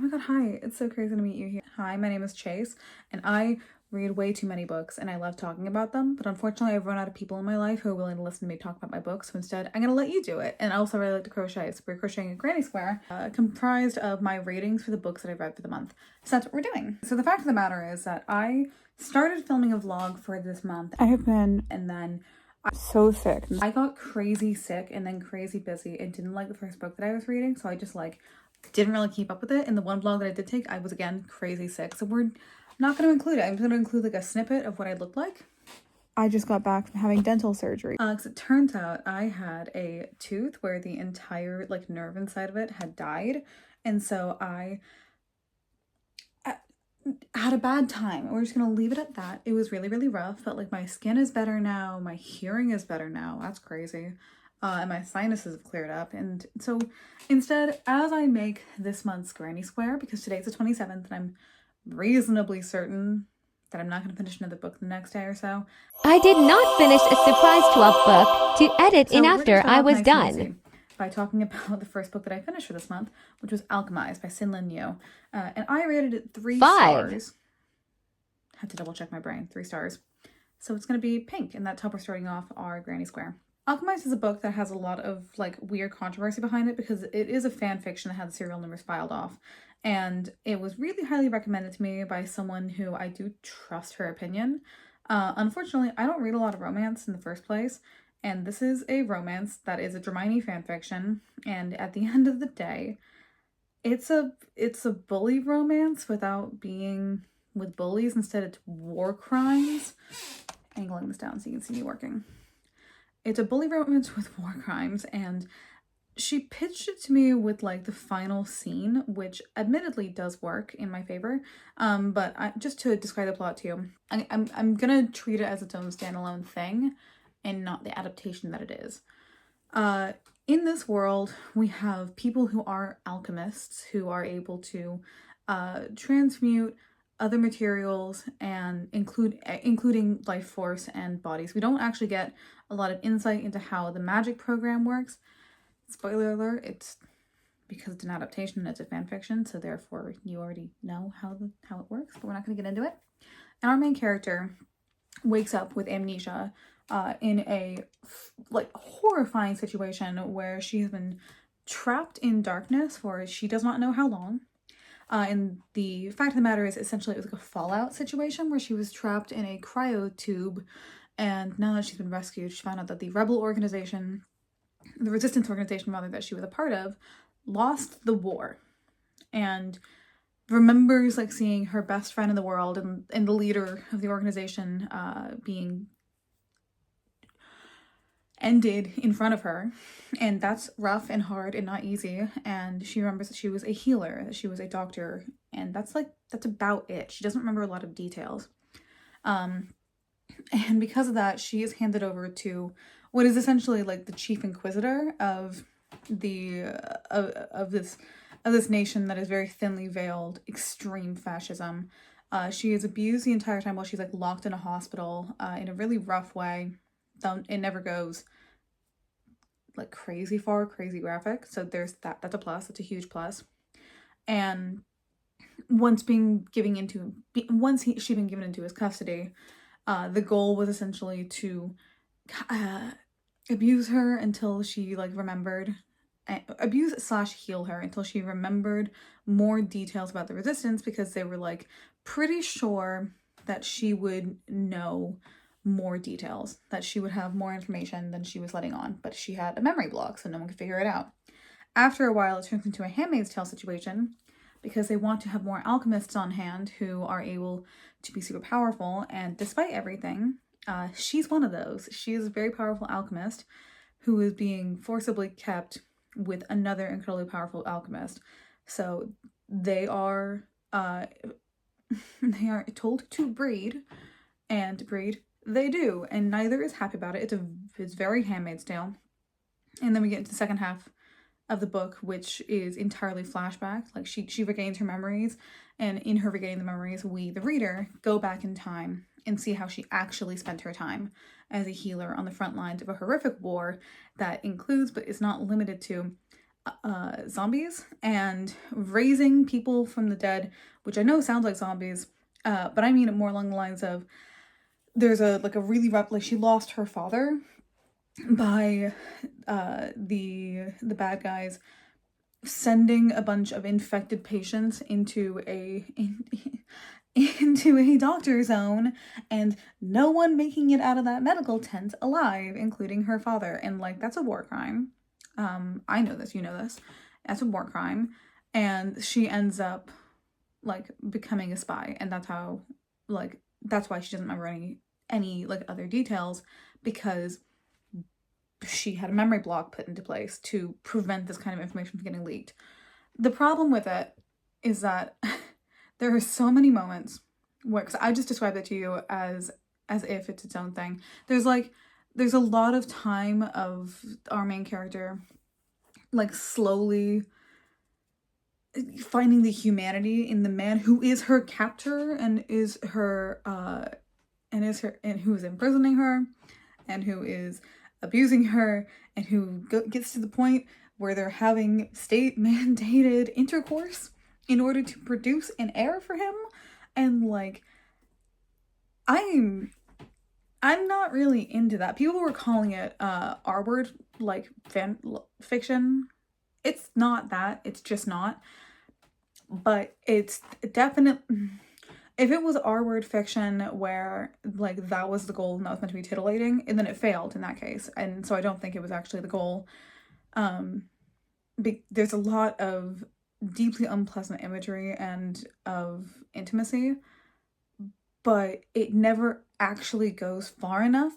my god, hi. It's so crazy to meet you here. Hi, my name is Chase, and I read way too many books, and I love talking about them, but unfortunately I've run out of people in my life who are willing to listen to me talk about my books, so instead I'm gonna let you do it. And I also really like to crochet, so we're crocheting a granny square, comprised of my ratings for the books that I've read for the month. So that's what we're doing. So the fact of the matter is that I started filming a vlog for this month. I have been, and then I'm so sick. I got crazy sick and then crazy busy and didn't like the first book that I was reading, so I just didn't really keep up with it. In the one vlog that I did take, I was again crazy sick, so we're not going to include it. I'm going to include like a snippet of what I looked like. I just got back from having dental surgery. Because it turns out I had a tooth where the entire like nerve inside of it had died, and so I had a bad time. We're just gonna leave it at that. It was really, really rough, but like my skin is better now, my hearing is better now. That's crazy. And my sinuses have cleared up. And so instead, as I make this month's granny square, because today's the 27th and I'm reasonably certain that I'm not going to finish another book the next day or so. I did not finish a surprise 12th book to edit in after I was done. By talking about the first book that I finished for this month, which was Alchemized by Sen Lin Yu. And I rated it 3 stars. Had to double check my brain. 3 stars. So it's going to be pink, and that's how we're starting off our granny square. Alchemized is a book that has a lot of like weird controversy behind it because it is a fan fiction that had the serial numbers filed off. And it was really highly recommended to me by someone who I do trust her opinion. Unfortunately, I don't read a lot of romance in the first place. And this is a romance that is a Dramini fanfiction, and at the end of the day, it's a bully romance without being with bullies. Instead, it's war crimes. Angling this down so you can see me working. It's a bully romance with war crimes, and she pitched it to me with like the final scene, which admittedly does work in my favor. But just to describe the plot to you, I'm gonna treat it as its own standalone thing, and not the adaptation that it is. In this world, we have people who are alchemists who are able to transmute other materials and including life force and bodies. We don't actually get a lot of insight into how the magic program works. Spoiler alert, it's because it's an adaptation, it's a fan fiction, so therefore you already know how it works, but we're not going to get into it. And our main character wakes up with amnesia in a like horrifying situation where she has been trapped in darkness for she does not know how long. And the fact of the matter is essentially it was like a fallout situation where she was trapped in a cryo tube, and now that she's been rescued, she found out that the rebel organization, the resistance organization rather, that she was a part of, lost the war, and remembers like seeing her best friend in the world and the leader of the organization being ended in front of her, and that's rough and hard and not easy. And she remembers that she was a healer, that she was a doctor, and that's about it. She doesn't remember a lot of details. And because of that, she is handed over to what is essentially like the chief inquisitor of the of this nation that is very thinly veiled extreme fascism. She is abused the entire time while she's like locked in a hospital in a really rough way. It never goes like crazy far, crazy graphic. So there's that. That's a plus. That's a huge plus. And once she'd been given into his custody, the goal was essentially to abuse her until she like remembered, abuse/heal her until she remembered more details about the resistance, because they were like pretty sure that she would know more details, that she would have more information than she was letting on, but she had a memory block, so no one could figure it out. After a while, it turns into a Handmaid's Tale situation, because they want to have more alchemists on hand who are able to be super powerful, and despite everything, she's one of those. She is a very powerful alchemist who is being forcibly kept with another incredibly powerful alchemist. So they are told to breed, and breed they do, and neither is happy about it. It's very Handmaid's Tale. And then we get into the second half of the book, which is entirely flashback. Like she regains her memories, and in her regaining the memories, we, the reader, go back in time and see how she actually spent her time as a healer on the front lines of a horrific war that includes, but is not limited to, zombies and raising people from the dead, which I know sounds like zombies, but I mean it more along the lines of there's a really rough, like, she lost her father by the bad guys sending a bunch of infected patients into into a doctor zone, and no one making it out of that medical tent alive, including her father. And like, that's a war crime. I know this, you know this. That's a war crime. And she ends up like becoming a spy, and that's how, like, that's why she doesn't remember any like other details, because she had a memory block put into place to prevent this kind of information from getting leaked. The problem with it is that there are so many moments where, because I just described it to you as if it's its own thing. There's a lot of time of our main character like slowly finding the humanity in the man who is her captor and who is imprisoning her and who is abusing her, and who gets to the point where they're having state-mandated intercourse in order to produce an heir for him. And like, I'm not really into that. People were calling it R-word, like, fan fiction. It's not that. It's just not. But it's definitely, if it was R-word fiction where like that was the goal and that was meant to be titillating, and then it failed in that case. And so I don't think it was actually the goal. There's a lot of deeply unpleasant imagery and of intimacy, but it never actually goes far enough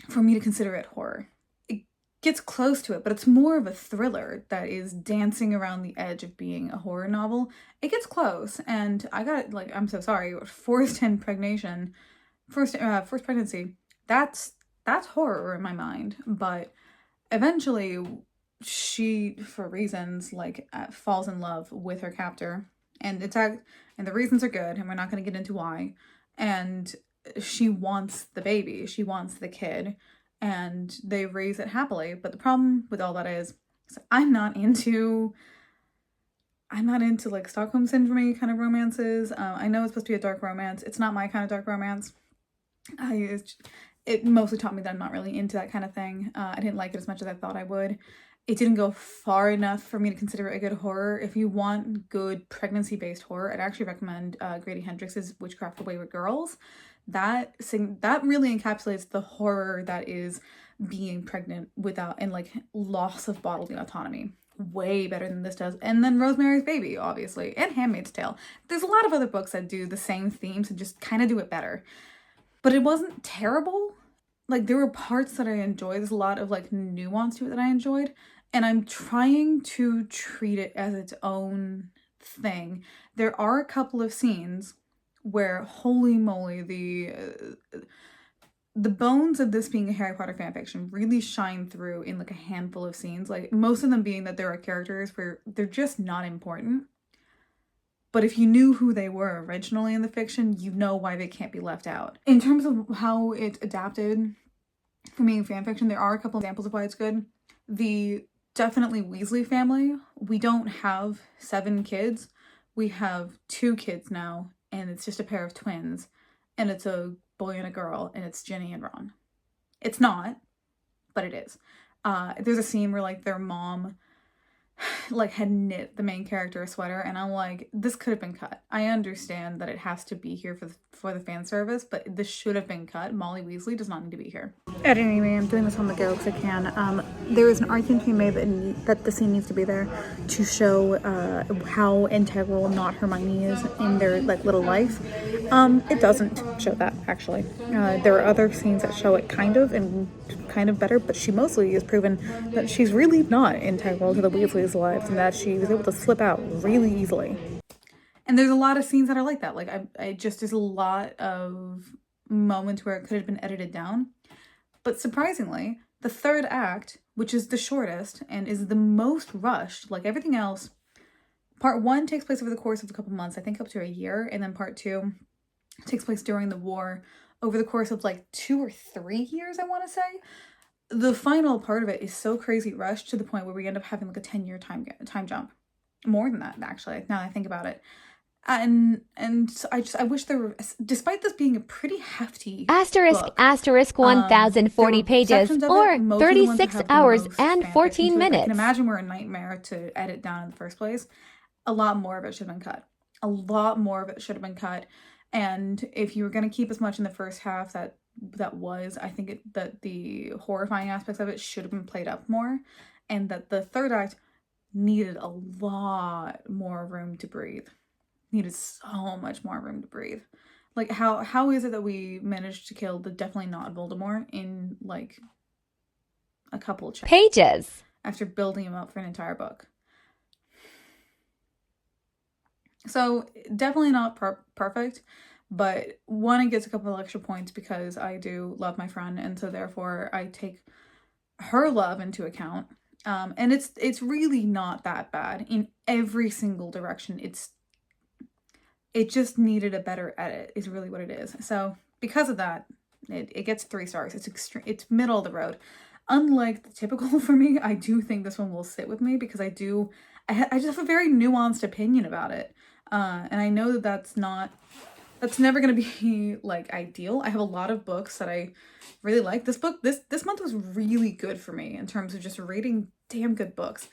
for me to consider it horror. It gets close to it, but it's more of a thriller that is dancing around the edge of being a horror novel. It gets close, and I got, like, I'm so sorry, forced pregnancy, that's horror in my mind. But eventually she, for reasons, like, falls in love with her captor, and the reasons are good, and we're not going to get into why. And she wants the baby, she wants the kid, and they raise it happily. But the problem with all that is I'm not into like Stockholm Syndrome kind of romances. I know it's supposed to be a dark romance. It's not my kind of dark romance. It mostly taught me that I'm not really into that kind of thing. I didn't like it as much as I thought I would. It didn't go far enough for me to consider it a good horror. If you want good pregnancy-based horror, I'd actually recommend Grady Hendrix's Witchcraft: The Wayward Girls. That really encapsulates the horror that is being pregnant and like loss of bodily autonomy. Way better than this does. And then Rosemary's Baby, obviously, and Handmaid's Tale. There's a lot of other books that do the same themes and just kind of do it better. But it wasn't terrible. Like, there were parts that I enjoyed. There's a lot of like nuance to it that I enjoyed. And I'm trying to treat it as its own thing. There are a couple of scenes where, holy moly, the bones of this being a Harry Potter fanfiction really shine through in like a handful of scenes. Like, most of them being that there are characters where they're just not important. But if you knew who they were originally in the fiction, you know why they can't be left out. In terms of how it's adapted from being fanfiction, there are a couple examples of why it's good. The definitely Weasley family. We don't have 7 kids. We have 2 kids now, and it's just a pair of twins. And it's a boy and a girl, and it's Ginny and Ron. It's not, but it is. There's a scene where like their mom like had knit the main character a sweater, and I'm like, this could have been cut. I understand that it has to be here for the fan service, but this should have been cut. Molly Weasley does not need to be here. At any rate, I'm doing this on the go because I can. There is an argument to be made that the scene needs to be there to show how integral not Hermione is in their like little life. It doesn't show that, actually. There are other scenes that show it kind of better, but she mostly is proven that she's really not integral to the Weasleys' lives, and that she was able to slip out really easily. And there's a lot of scenes that are like that. Like, there's a lot of moments where it could have been edited down. But surprisingly, the third act, which is the shortest and is the most rushed, like everything else, part 1 takes place over the course of a couple months, I think up to a year, and then part 2 takes place during the war over the course of like 2 or 3 years, I want to say. the final part of it is so crazy rushed to the point where we end up having like a 10-year time jump. More than that, actually, now that I think about it. And so I wish there were, despite this being a pretty hefty book, 1040 pages or 36 hours and 14 minutes. I can imagine we're a nightmare to edit down in the first place. A lot more of it should have been cut. A lot more of it should have been cut. And if you were going to keep as much in the first half that was, I think that the horrifying aspects of it should have been played up more, and that the third act needed a lot more room to breathe. Needed so much more room to breathe. Like, how is it that we managed to kill the definitely not Voldemort in like a couple of pages after building him up for an entire book? So definitely not perfect, but one, it gets a couple of extra points because I do love my friend, and so therefore I take her love into account. And it's really not that bad in every single direction. It just needed a better edit is really what it is. So because of that, it gets 3 stars. It's middle of the road. Unlike the typical for me, I do think this one will sit with me because I just have a very nuanced opinion about it. And I know that's never going to be like ideal. I have a lot of books that I really like. This month was really good for me in terms of just reading damn good books.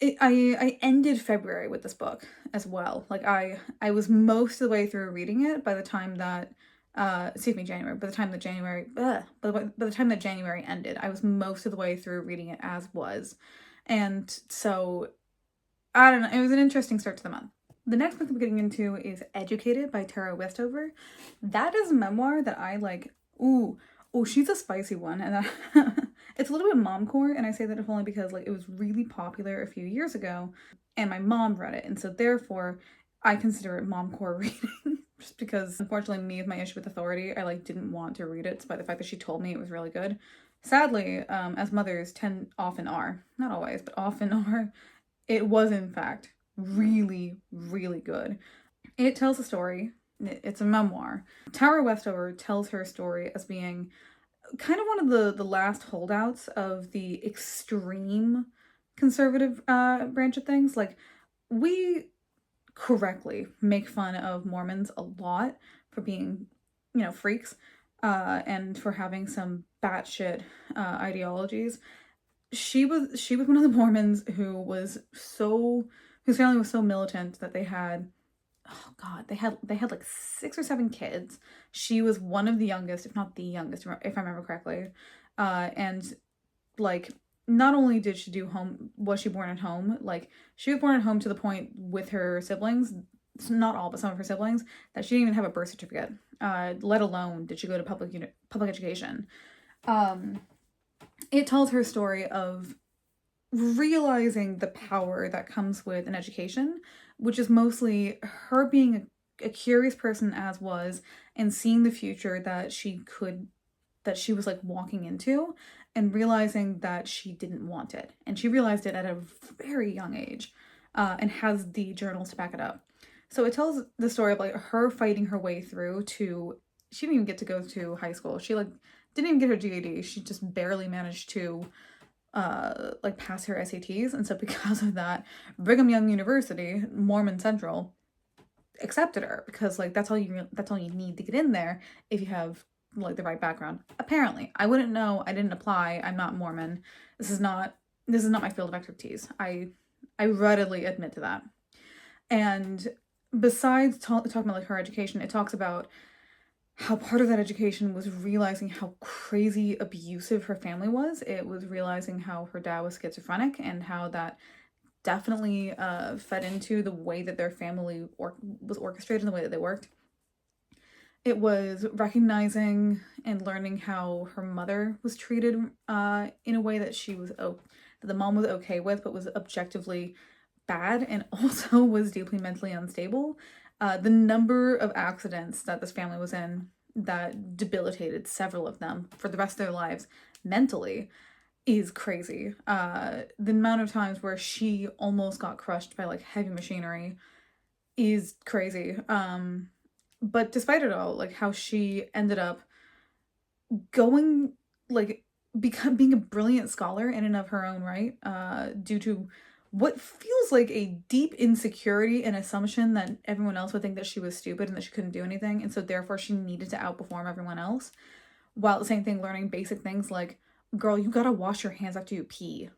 I ended February with this book as well. Like I was most of the way through reading it by the time that January. By the time that January ended, I was most of the way through reading it as was. And so I don't know, it was an interesting start to the month. The next book that we're getting into is Educated by Tara Westover. That is a memoir that I like. Ooh, she's a spicy one, and it's a little bit momcore, and I say that if only because like it was really popular a few years ago, and my mom read it, and so therefore I consider it momcore reading. Just because, unfortunately, me with my issue with authority, I like didn't want to read it, despite the fact that she told me it was really good. Sadly, as mothers often are, not always, but often are, it was in fact really, really good. It tells a story. It's a memoir. Tara Westover tells her story as being kind of one of the last holdouts of the extreme conservative branch of things. Like, we correctly make fun of Mormons a lot for being, freaks, and for having some batshit ideologies. She was one of the Mormons whose family was so militant that they had, oh god, they had like 6 or 7 kids. She was one of the youngest, if not the youngest, if I remember correctly. And like, not only was she born at home, like she was born at home to the point with her siblings, not all, but some of her siblings, that she didn't even have a birth certificate, let alone did she go to public education. It tells her story of realizing the power that comes with an education, which is mostly her being a curious person as was, and seeing the future that she was like walking into, and realizing that she didn't want it. And she realized it at a very young age, and has the journals to back it up. So it tells the story of like her fighting her way through to, she didn't even get to go to high school. She like didn't even get her GED. She just barely managed to like pass her SATs. And so because of that, Brigham Young University, Mormon Central, accepted her because like that's all you need to get in there if you have like the right background. Apparently, I wouldn't know. I didn't apply. I'm not Mormon. This is not my field of expertise. I readily admit to that. And besides talking about like her education, it talks about how part of that education was realizing how crazy abusive her family was. It was realizing how her dad was schizophrenic, and how that definitely fed into the way that their family was orchestrated and the way that they worked. It was recognizing and learning how her mother was treated in a way that that the mom was okay with, but was objectively bad, and also was deeply mentally unstable. The number of accidents that this family was in that debilitated several of them for the rest of their lives mentally is crazy. The amount of times where she almost got crushed by like heavy machinery is crazy. But despite it all, like how she ended up going, like being a brilliant scholar in and of her own right, due to what feels like a deep insecurity and assumption that everyone else would think that she was stupid and that she couldn't do anything, and so therefore she needed to outperform everyone else, while at the same thing learning basic things like, girl, you gotta wash your hands after you pee.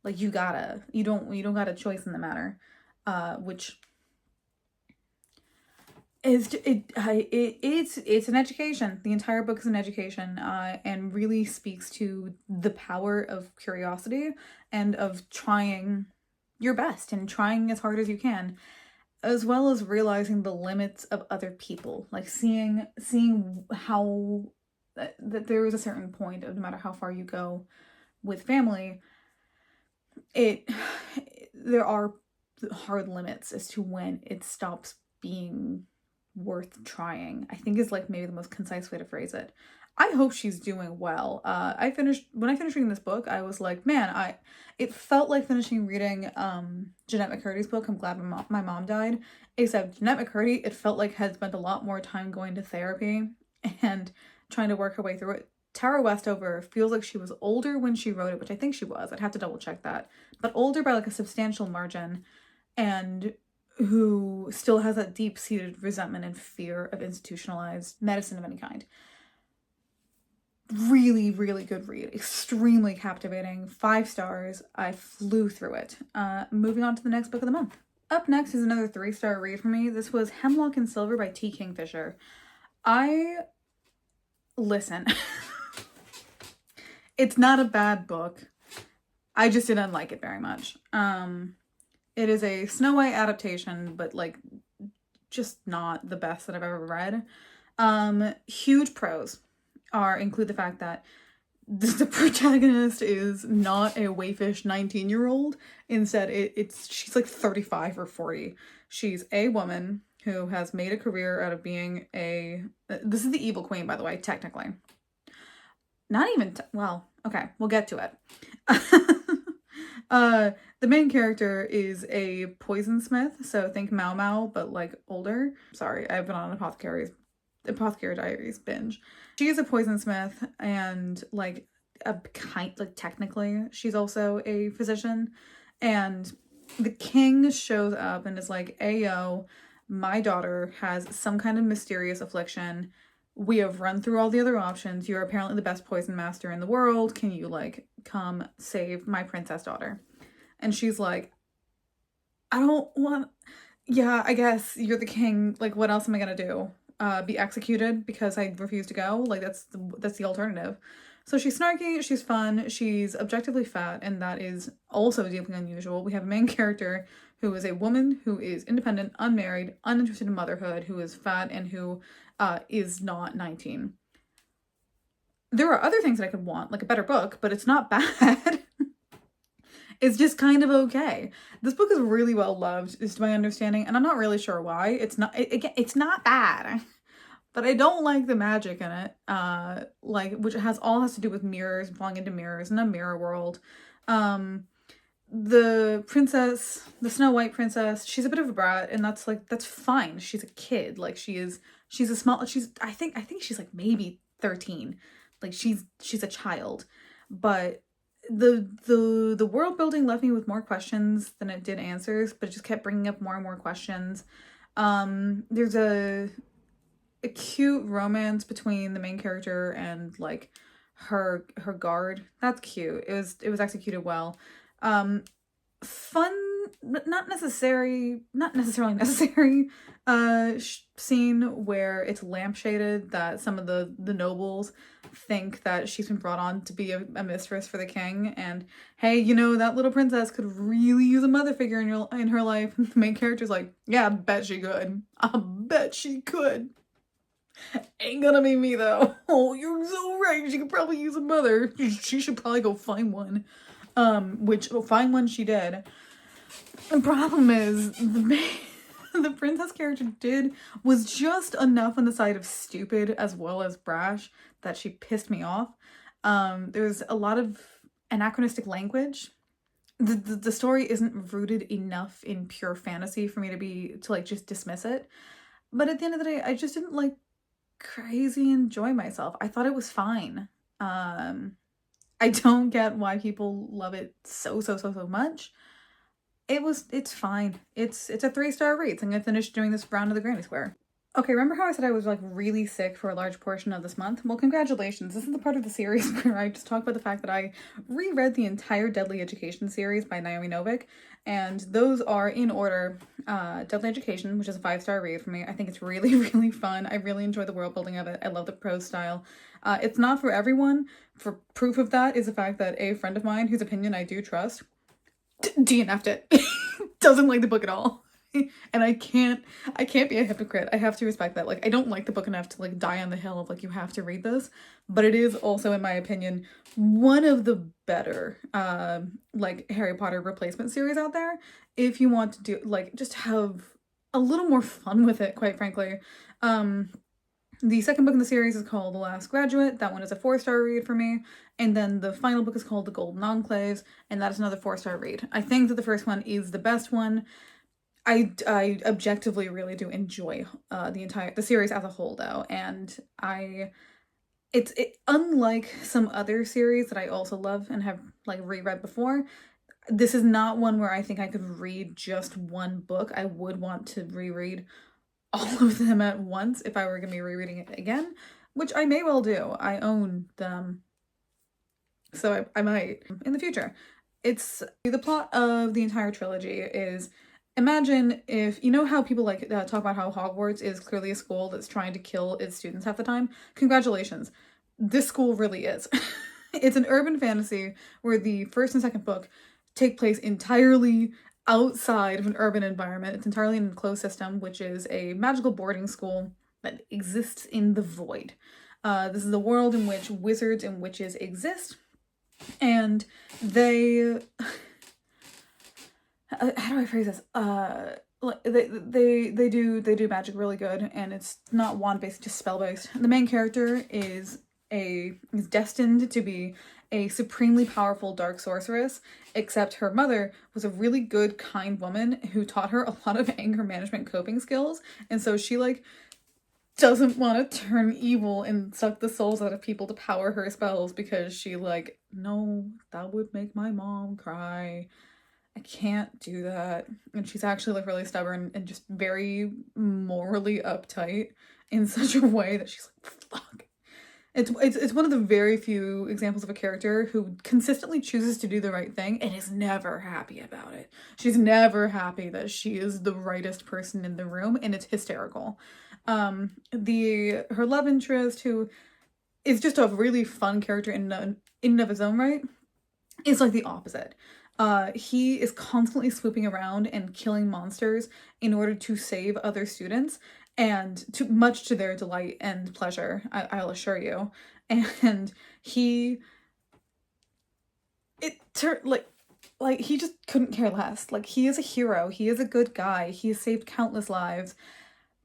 Like, you don't got a choice in the matter, which is it's an education. The entire book is an education, and really speaks to the power of curiosity and of trying your best and trying as hard as you can, as well as realizing the limits of other people, like seeing how that there is a certain point of no matter how far you go with family, there are hard limits as to when it stops being worth trying, I think is like maybe the most concise way to phrase it. I hope she's doing well. When I finished reading this book, I was like, man, it felt like finishing reading Jeanette McCurdy's book, I'm Glad My Mom Died, except Jeanette McCurdy, it felt like had spent a lot more time going to therapy and trying to work her way through it. Tara Westover feels like she was older when she wrote it, which I think she was. I'd have to double check that. But older by like a substantial margin, and who still has that deep-seated resentment and fear of institutionalized medicine of any kind. Really, really good read. Extremely captivating. 5 stars. I flew through it. Moving on to the next book of the month. Up next is another 3-star read for me. This was Hemlock and Silver by T Kingfisher. Listen. It's not a bad book. I just didn't like it very much. It is a Snow White adaptation, but like just not the best that I've ever read. Huge pros include the fact that the protagonist is not a waifish 19-year-old. Instead, she's like 35 or 40. She's a woman who has made a career out of being this is the evil queen, by the way, technically. Not even, well, okay, we'll get to it. The main character is a poison smith, so think Mau Mau, but like older. Sorry, I've been on Apothecary Diaries binge. She is a poison smith, and like technically she's also a physician, and the king shows up and is like, "Ayo, my daughter has some kind of mysterious affliction. We have run through all the other options. You're apparently the best poison master in the world. Can you like come save my princess daughter?" And she's like, "I don't want, yeah, I guess you're the king. Like, what else am I gonna do? Be executed because I refuse to go? Like, that's the alternative." So she's snarky, she's fun, she's objectively fat, and that is also deeply unusual. We have a main character who is a woman who is independent, unmarried, uninterested in motherhood, who is fat, and who is not 19. There are other things that I could want, like a better book, but it's not bad. It's just kind of okay. This book is really well loved, is to my understanding, and I'm not really sure why. It's not bad, but I don't like the magic in it, which has to do with mirrors, falling into mirrors in a mirror world. The princess, the Snow White princess, she's a bit of a brat, and that's fine. She's a kid. Like, I think she's like maybe 13. Like, she's a child. But the world building left me with more questions than it did answers, but it just kept bringing up more and more questions. There's a cute romance between the main character and like her guard. That's cute. It was executed well. Fun, but not necessarily necessary scene where it's lampshaded that some of the nobles think that she's been brought on to be a mistress for the king, and hey, that little princess could really use a mother figure in her life. The main character's like, yeah, I bet she could. I bet she could. Ain't gonna be me though. Oh, you're so right. She could probably use a mother. She should probably go find one. Which find one she did. The problem is the princess character was just enough on the side of stupid as well as brash that she pissed me off. There's a lot of anachronistic language. The story isn't rooted enough in pure fantasy for me to like just dismiss it. But at the end of the day, I just didn't like crazy enjoy myself. I thought it was fine. I don't get why people love it so much. It's fine. It's a 3-star read. So I'm gonna finish doing this round of the Granny Square. Okay, remember how I said I was like really sick for a large portion of this month? Well, congratulations. This is the part of the series where I just talk about the fact that I reread the entire Deadly Education series by Naomi Novik, and those are in order. Deadly Education, which is a 5-star read for me. I think it's really, really fun. I really enjoy the world building of it. I love the prose style. It's not for everyone. For proof of that is the fact that a friend of mine, whose opinion I do trust, DNF'd it. Doesn't like the book at all. And I can't be a hypocrite. I have to respect that. Like, I don't like the book enough to like die on the hill of like, you have to read this, but it is also, in my opinion, one of the better like Harry Potter replacement series out there if you want to do like just have a little more fun with it, quite frankly. The second book in the series is called The Last Graduate. That one is a 4-star read for me. And then the final book is called The Golden Enclaves, and that is another 4-star read. I think that the first one is the best one. I objectively really do enjoy the series as a whole, though, and it's unlike some other series that I also love and have like reread before. This is not one where I think I could read just one book. I would want to reread all of them at once if I were going to be rereading it again, which I may well do. I own them, so I might in the future. It's the plot of the entire trilogy is, imagine if, you know how people like talk about how Hogwarts is clearly a school that's trying to kill its students half the time? Congratulations. This school really is. It's an urban fantasy where the first and second book take place entirely outside of an urban environment. It's entirely an enclosed system, which is a magical boarding school that exists in the void. This is a world in which wizards and witches exist, and they... how do I phrase this? They do magic really good, and it's not wand based, just spell based. The main character is destined to be a supremely powerful dark sorceress, except her mother was a really good, kind woman who taught her a lot of anger management coping skills, and so she like doesn't want to turn evil and suck the souls out of people to power her spells, because she like, no, that would make my mom cry. I can't do that. And she's actually like really stubborn and just very morally uptight in such a way that she's like, fuck. It's one of the very few examples of a character who consistently chooses to do the right thing and is never happy about it. She's never happy that she is the rightest person in the room, and it's hysterical. Her love interest, who is just a really fun character in and of his own right, is like the opposite. He is constantly swooping around and killing monsters in order to save other students, and much to their delight and pleasure, I'll assure you. And he just couldn't care less. Like, he is a hero. He is a good guy. He has saved countless lives.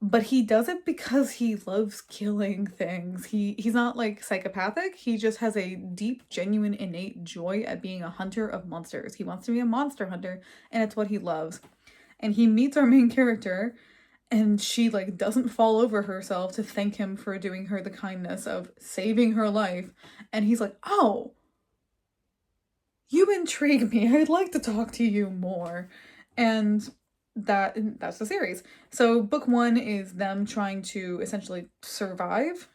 But he does it because he loves killing things. He's not like psychopathic. He just has a deep, genuine, innate joy at being a hunter of monsters. He wants to be a monster hunter, and it's what he loves. And he meets our main character, and she like doesn't fall over herself to thank him for doing her the kindness of saving her life. And he's like, oh, you intrigue me. I'd like to talk to you more. And that's the series. So book 1 is them trying to essentially survive,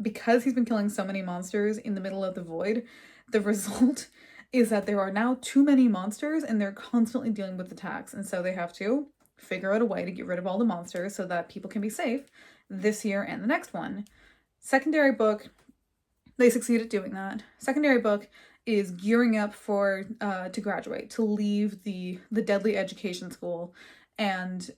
because he's been killing so many monsters in the middle of the void. The result is that there are now too many monsters, and they're constantly dealing with attacks, and so they have to figure out a way to get rid of all the monsters so that people can be safe this year and the next one. Secondary book, they succeed at doing that. Secondary book is gearing up for to graduate, to leave the deadly education school, and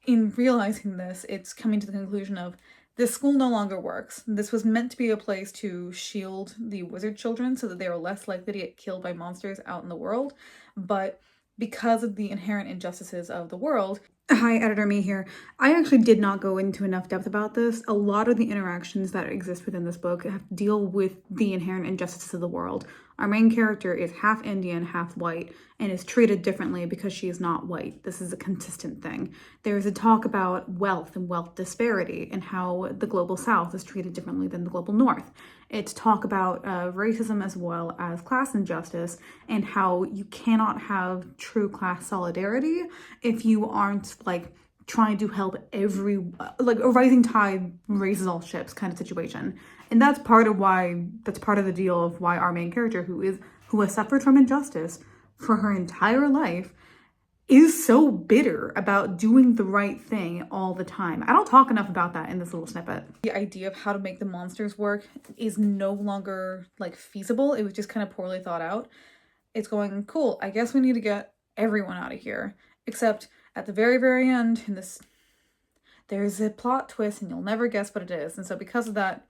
in realizing this, it's coming to the conclusion of, this school no longer works. This was meant to be a place to shield the wizard children so that they were less likely to get killed by monsters out in the world, but because of the inherent injustices of the world... Hi, editor me here. I actually did not go into enough depth about this. A lot of the interactions that exist within this book deal with the inherent injustices of the world. Our main character is half Indian, half white, and is treated differently because she is not white. This is a consistent thing. There's a talk about wealth and wealth disparity and how the global south is treated differently than the global north. It's talk about racism as well as class injustice and how you cannot have true class solidarity if you aren't like trying to help like a rising tide raises all ships kind of situation. And that's part of the deal of why our main character, who has suffered from injustice for her entire life, is so bitter about doing the right thing all the time. I don't talk enough about that in this little snippet. The idea of how to make the monsters work is no longer like feasible. It was just kind of poorly thought out. It's going, cool, I guess we need to get everyone out of here. Except at the very, very end, there's a plot twist and you'll never guess what it is. And so because of that,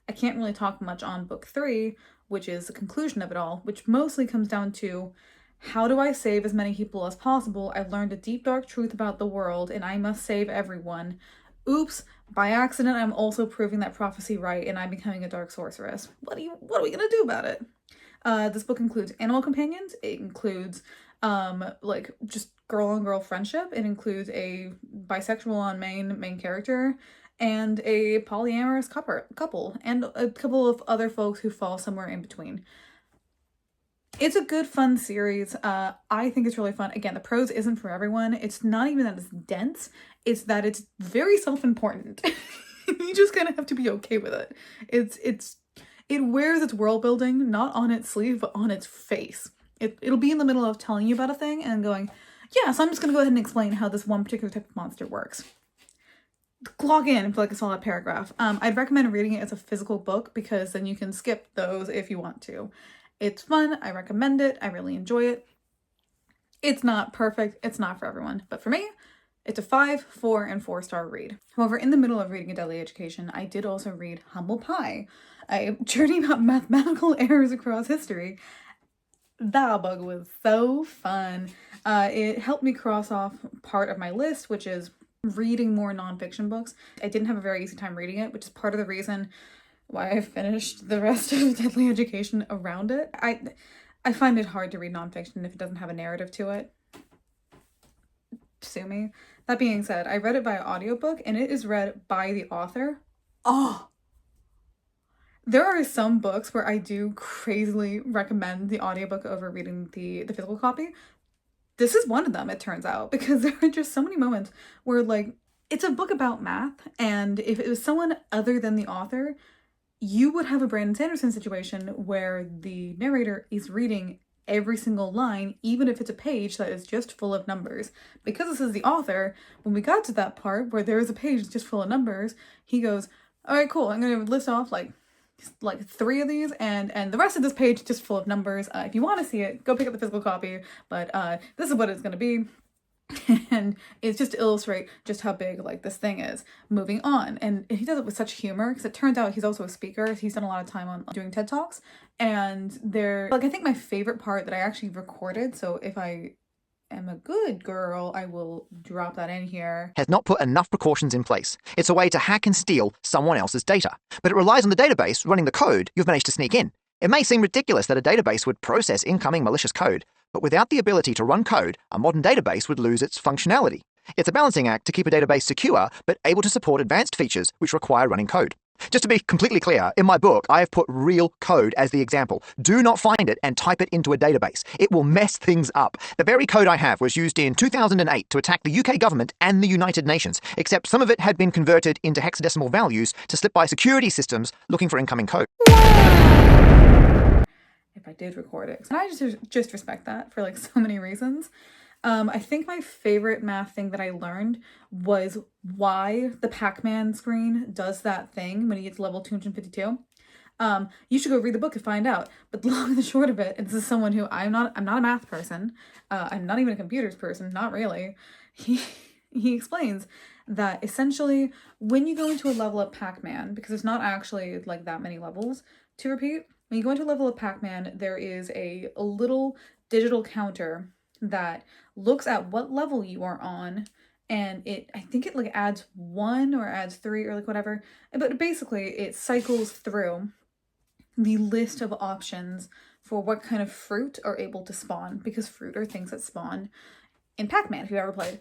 I can't really talk much on book 3, which is the conclusion of it all, which mostly comes down to how do I save as many people as possible? I've learned a deep, dark truth about the world and I must save everyone. Oops, by accident, I'm also proving that prophecy right and I'm becoming a dark sorceress. What are we gonna do about it? This book includes animal companions. It includes like just girl on girl friendship. It includes a bisexual on main character and a polyamorous couple and a couple of other folks who fall somewhere in between. It's a good, fun series. I think it's really fun. Again, the prose isn't for everyone. It's not even that it's dense. It's that it's very self-important. You just kind of have to be okay with it. It wears its world building, not on its sleeve, but on its face. It'll be in the middle of telling you about a thing and going, yeah, so I'm just going to go ahead and explain how this one particular type of monster works. Log in for like a solid paragraph. I'd recommend reading it as a physical book because then you can skip those if you want to. It's fun. I recommend it. I really enjoy it. It's not perfect. It's not for everyone. But for me, it's a 5, 4, and 4-star read. However, in the middle of reading A Deadly Education, I did also read Humble Pie, a journey about mathematical errors across history. That book was so fun. It helped me cross off part of my list, which is reading more nonfiction books. I didn't have a very easy time reading it, which is part of the reason why I finished the rest of Deadly Education around it. I find it hard to read nonfiction if it doesn't have a narrative to it. Sue me. That being said, I read it by audiobook and it is read by the author. Oh! There are some books where I do crazily recommend the audiobook over reading the physical copy. This is one of them, it turns out, because there are just so many moments where, like, it's a book about math, and if it was someone other than the author, you would have a Brandon Sanderson situation where the narrator is reading every single line, even if it's a page that is just full of numbers. Because this is the author, when we got to that part where there is a page just full of numbers, he goes, all right, cool, I'm going to list off, like 3 of these and the rest of this page is just full of numbers. If you want to see it, go pick up the physical copy, but this is what it's going to be. And it's just to illustrate just how big like this thing is. Moving on, and he does it with such humor because it turns out he's also a speaker. He's done a lot of time on doing TED Talks, and they're like, I think my favorite part that I actually recorded, so if I am a good girl, I will drop that in here. Has not put enough precautions in place. It's a way to hack and steal someone else's data, but it relies on the database running the code you've managed to sneak in. It may seem ridiculous that a database would process incoming malicious code, but without the ability to run code, a modern database would lose its functionality. It's a balancing act to keep a database secure, but able to support advanced features which require running code. Just to be completely clear, in my book, I have put real code as the example. Do not find it and type it into a database. It will mess things up. The very code I have was used in 2008 to attack the UK government and the United Nations, except some of it had been converted into hexadecimal values to slip by security systems looking for incoming code. If I did record it. And I just respect that for like so many reasons. I think my favorite math thing that I learned was why the Pac-Man screen does that thing when he gets level 252. You should go read the book to find out. But the long and the short of it, and this is someone who I'm not a math person. I'm not even a computers person, not really. He explains that essentially when you go into a level of Pac-Man, because there's not actually like that many levels to repeat, when you go into a level of Pac-Man, there is a little digital counter that looks at what level you are on, and I think it like adds 1 or adds 3 or like whatever, but basically it cycles through the list of options for what kind of fruit are able to spawn, because fruit are things that spawn in Pac-Man, if you've ever played.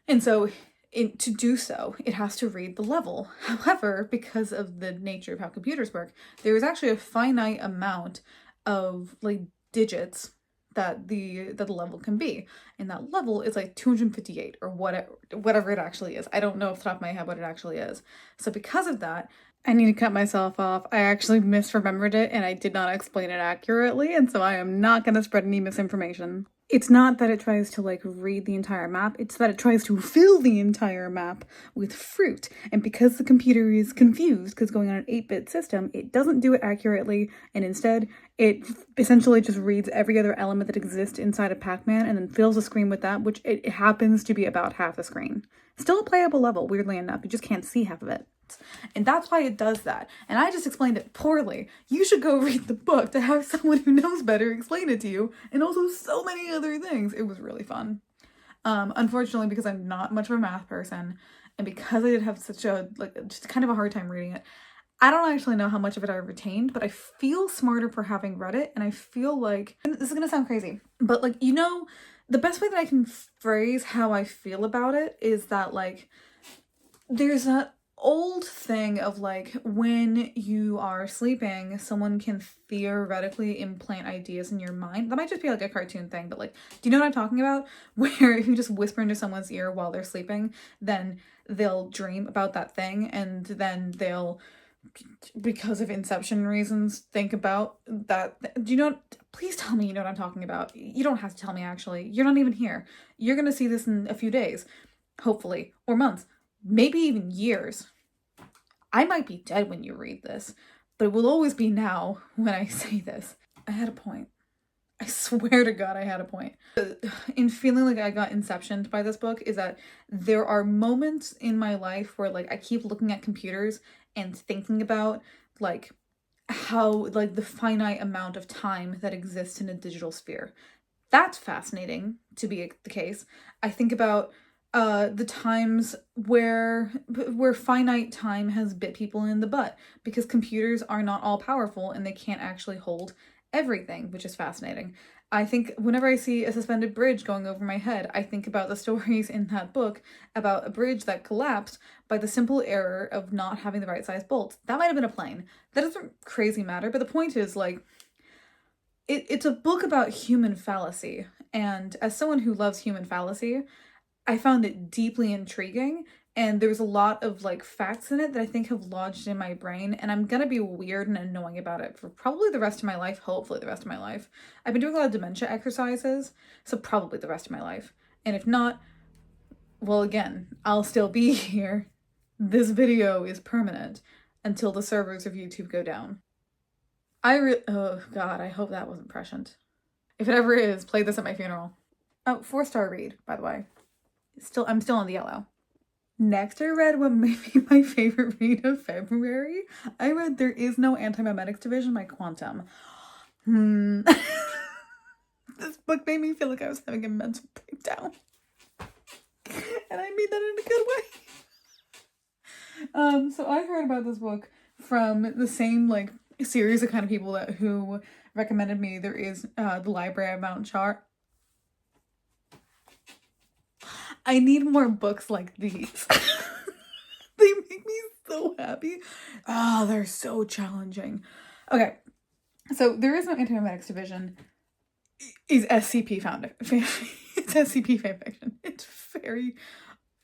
And so to do so, it has to read the level. However, because of the nature of how computers work, there is actually a finite amount of like digits that the level can be, and that level is like 258 or whatever it actually is. I don't know off the top of my head what it actually is. So because of that, I need to cut myself off. I actually misremembered it and I did not explain it accurately, and so I am not going to spread any misinformation. It's not that it tries to like read the entire map, it's that it tries to fill the entire map with fruit. And because the computer is confused, because going on an 8-bit system, it doesn't do it accurately, and instead it essentially just reads every other element that exists inside of Pac-Man and then fills the screen with that, which it happens to be about half the screen. Still a playable level, weirdly enough, you just can't see half of it. And that's why it does that. And I just explained it poorly. You should go read the book to have someone who knows better explain it to you, and also so many other things. It was really fun. Unfortunately, because I'm not much of a math person, and because I did have such a, just kind of a hard time reading it, I don't actually know how much of it I retained, but I feel smarter for having read it, and I feel like, and this is gonna sound crazy, but like, you know, the best way that I can phrase how I feel about it is that like, there's that old thing of like, when you are sleeping, someone can theoretically implant ideas in your mind. That might just be like a cartoon thing, but like, do you know what I'm talking about? Where if you just whisper into someone's ear while they're sleeping, then they'll dream about that thing, and then they'll, because of inception reasons, think about that. Do you know? Please tell me you know what I'm talking about. You don't have to tell me, actually. You're not even here. You're gonna see this in a few days, hopefully, or months. Maybe even years. I might be dead when you read this, but it will always be now when I say this. I had a point. I swear to God I had a point. In feeling like I got inceptioned by this book is that there are moments in my life where like I keep looking at computers and thinking about like how like the finite amount of time that exists in a digital sphere. That's fascinating to be the case. I think about the times where finite time has bit people in the butt because computers are not all powerful and they can't actually hold everything, which is fascinating. I think whenever I see a suspended bridge going over my head, I think about the stories in that book about a bridge that collapsed by the simple error of not having the right size bolts. That might have been a plane. That doesn't crazy matter, but the point is like, it's a book about human fallacy, and as someone who loves human fallacy, I found it deeply intriguing, and there's a lot of like facts in it that I think have lodged in my brain, and I'm gonna be weird and annoying about it for probably the rest of my life, hopefully the rest of my life. I've been doing a lot of dementia exercises, so probably the rest of my life. And if not, well, again, I'll still be here. This video is permanent until the servers of YouTube go down. Oh God, I hope that wasn't prescient. If it ever is, play this at my funeral. Oh, 4-star read, by the way. I'm still on the yellow. Next, I read what may be my favorite read of February. I read There Is No Antimemetics Division by Quantum. This book made me feel like I was having a mental breakdown. And I mean that in a good way. So I heard about this book from the same like series of kind of people who recommended me There Is the Library of Mount Char. I need more books like these. They make me so happy. Oh, they're so challenging. Okay, so There Is No Antimemetics Division is SCP it's SCP fanfiction. It's very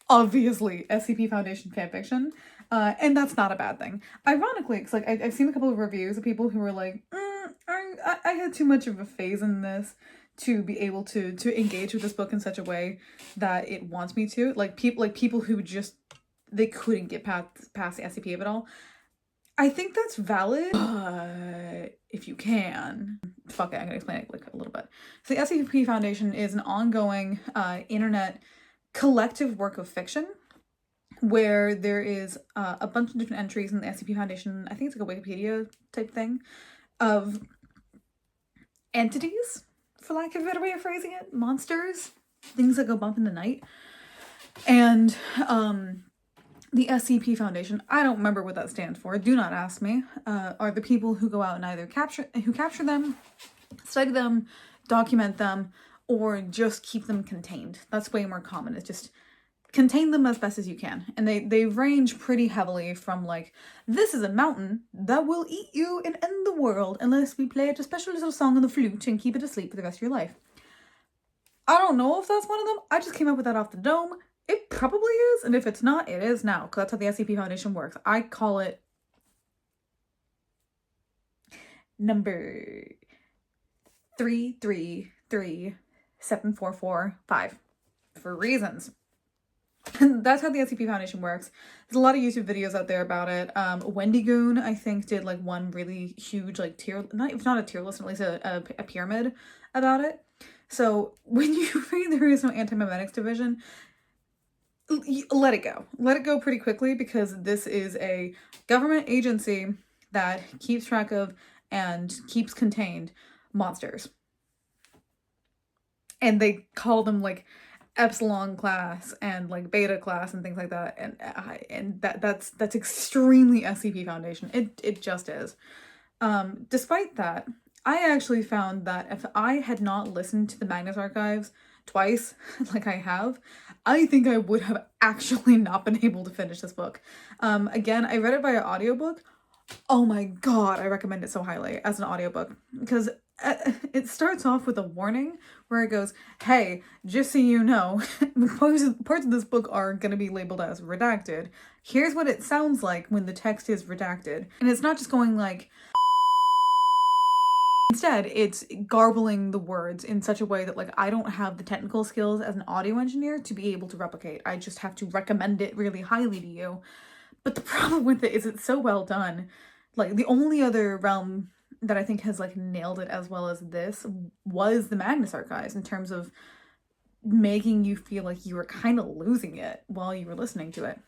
obviously SCP Foundation fanfiction, and that's not a bad thing. Ironically, it's like I've seen a couple of reviews of people who were like, I had too much of a phase in this to be able to engage with this book in such a way that it wants me to. Like people who just, they couldn't get past the SCP of it all. I think that's valid, but if you can, fuck it, I'm gonna explain it like a little bit. So the SCP Foundation is an ongoing internet collective work of fiction where there is a bunch of different entries in the SCP Foundation. I think it's like a Wikipedia type thing of entities, for lack of a better way of phrasing it, monsters, things that go bump in the night. And the SCP Foundation, I don't remember what that stands for, do not ask me, are the people who go out and either capture them study them, document them, or just keep them contained. That's way more common. It's just contain them as best as you can. And they range pretty heavily from like, this is a mountain that will eat you and end the world unless we play it a special little song on the flute and keep it asleep for the rest of your life. I don't know if that's one of them. I just came up with that off the dome. It probably is, and if it's not, it is now, because that's how the SCP Foundation works. I call it number 333745 for reasons. That's how the SCP Foundation works. There's a lot of YouTube videos out there about it. Wendy Goon, I think, did like one really huge like tier, if not a tier list, at least a pyramid about it. So when you read there is no antimemetics division, let it go. Let it go pretty quickly, because this is a government agency that keeps track of and keeps contained monsters. And they call them like Epsilon class and like Beta class and things like that. And that's extremely SCP Foundation. It just is. Despite that, I actually found that if I had not listened to the Magnus Archives twice, like I have, I think I would have actually not been able to finish this book. Again, I read it via audiobook. Oh my god, I recommend it so highly as an audiobook, because it starts off with a warning where it goes, hey, just so you know, parts of this book are going to be labeled as redacted. Here's what it sounds like when the text is redacted. And it's not just going like, instead, it's garbling the words in such a way that like I don't have the technical skills as an audio engineer to be able to replicate. I just have to recommend it really highly to you. But the problem with it is it's so well done. Like the only other realm that I think has like nailed it as well as this was the Magnus Archives, in terms of making you feel like you were kind of losing it while you were listening to it.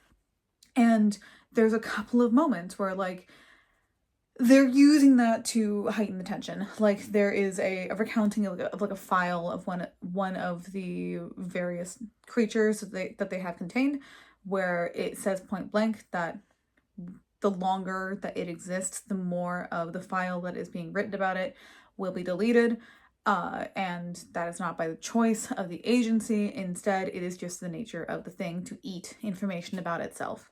And there's a couple of moments where like they're using that to heighten the tension. Like there is a recounting of a file of one of the various creatures that they have contained, where it says point blank that the longer that it exists, the more of the file that is being written about it will be deleted. And that is not by the choice of the agency. Instead, it is just the nature of the thing to eat information about itself.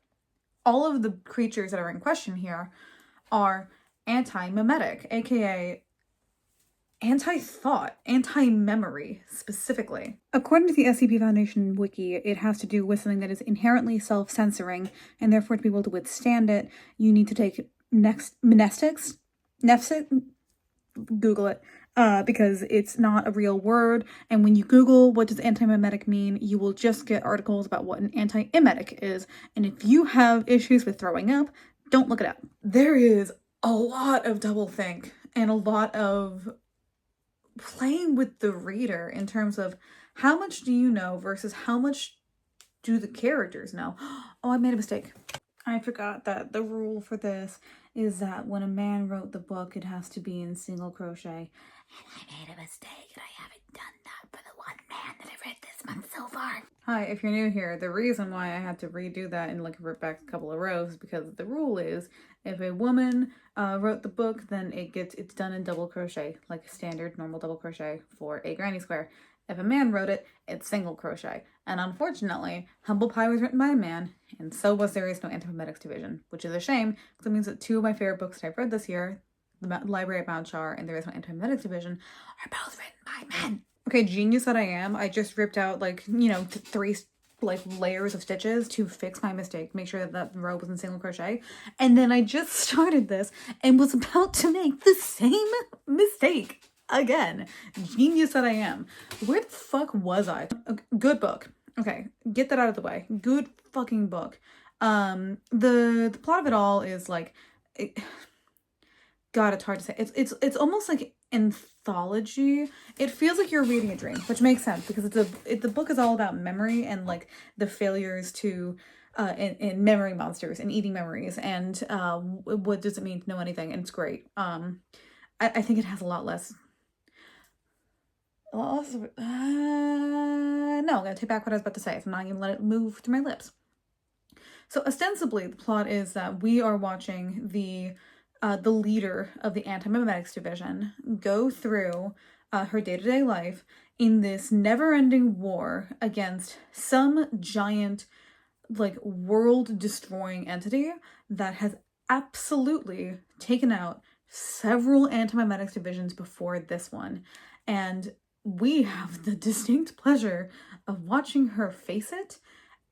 All of the creatures that are in question here are antimemetic, aka anti-thought, anti-memory specifically. According to the SCP Foundation wiki, it has to do with something that is inherently self-censoring, and therefore to be able to withstand it, you need to take mnestics, Google it, because it's not a real word, and when you Google what does antimemetic mean, you will just get articles about what an antiemetic is, and if you have issues with throwing up, don't look it up. There is a lot of doublethink and a lot of playing with the reader in terms of how much do you know versus how much do the characters know. Oh, I made a mistake. I forgot that the rule for this is that when a man wrote the book, it has to be in single crochet. And I made a mistake, and I haven't done that for the one man that I read this month so far. Hi, if you're new here, the reason why I had to redo that and like rip back a couple of rows is because the rule is if a woman wrote the book, then it's done in double crochet, like standard normal double crochet for a granny square. If a man wrote it, it's single crochet. And unfortunately, Humble Pie was written by a man, and so was There Is No Antimemetics Division, which is a shame, because it means that two of my favorite books that I've read this year, The Library at Mount Char and There Is No Antimemetics Division, are both written by men. Okay, genius that I am, I just ripped out like, you know, 3 like layers of stitches to fix my mistake, make sure that the row was in single crochet, and then I just started this and was about to make the same mistake again. Genius that I am. Where the fuck was I? Good book. Okay, get that out of the way. Good fucking book. The plot of it all is like, God, it's hard to say. It's almost like anthology. It feels like you're reading a dream, which makes sense because the book is all about memory and like the failures to in memory monsters and eating memories and what does it mean to know anything, and it's great. I think it has a lot less. No, I'm gonna take back what I was about to say. So I'm not gonna let it move through my lips. So ostensibly, the plot is that we are watching the the leader of the antimemetics division, go through her day-to-day life in this never-ending war against some giant, like, world-destroying entity that has absolutely taken out several antimemetics divisions before this one. And we have the distinct pleasure of watching her face it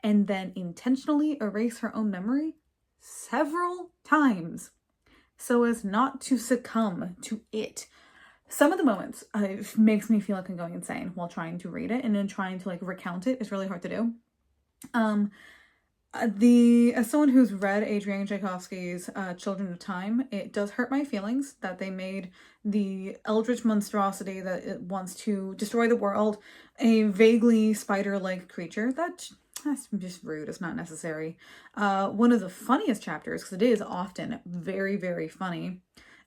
and then intentionally erase her own memory several times so as not to succumb to it. Some of the moments it makes me feel like I'm going insane while trying to read it, and then trying to like recount it is really hard to do. As someone who's read Adrian Tchaikovsky's Children of Time, it does hurt my feelings that they made the eldritch monstrosity that it wants to destroy the world a vaguely spider-like creature. That's just rude. It's not necessary. One of the funniest chapters, because it is often very, very funny,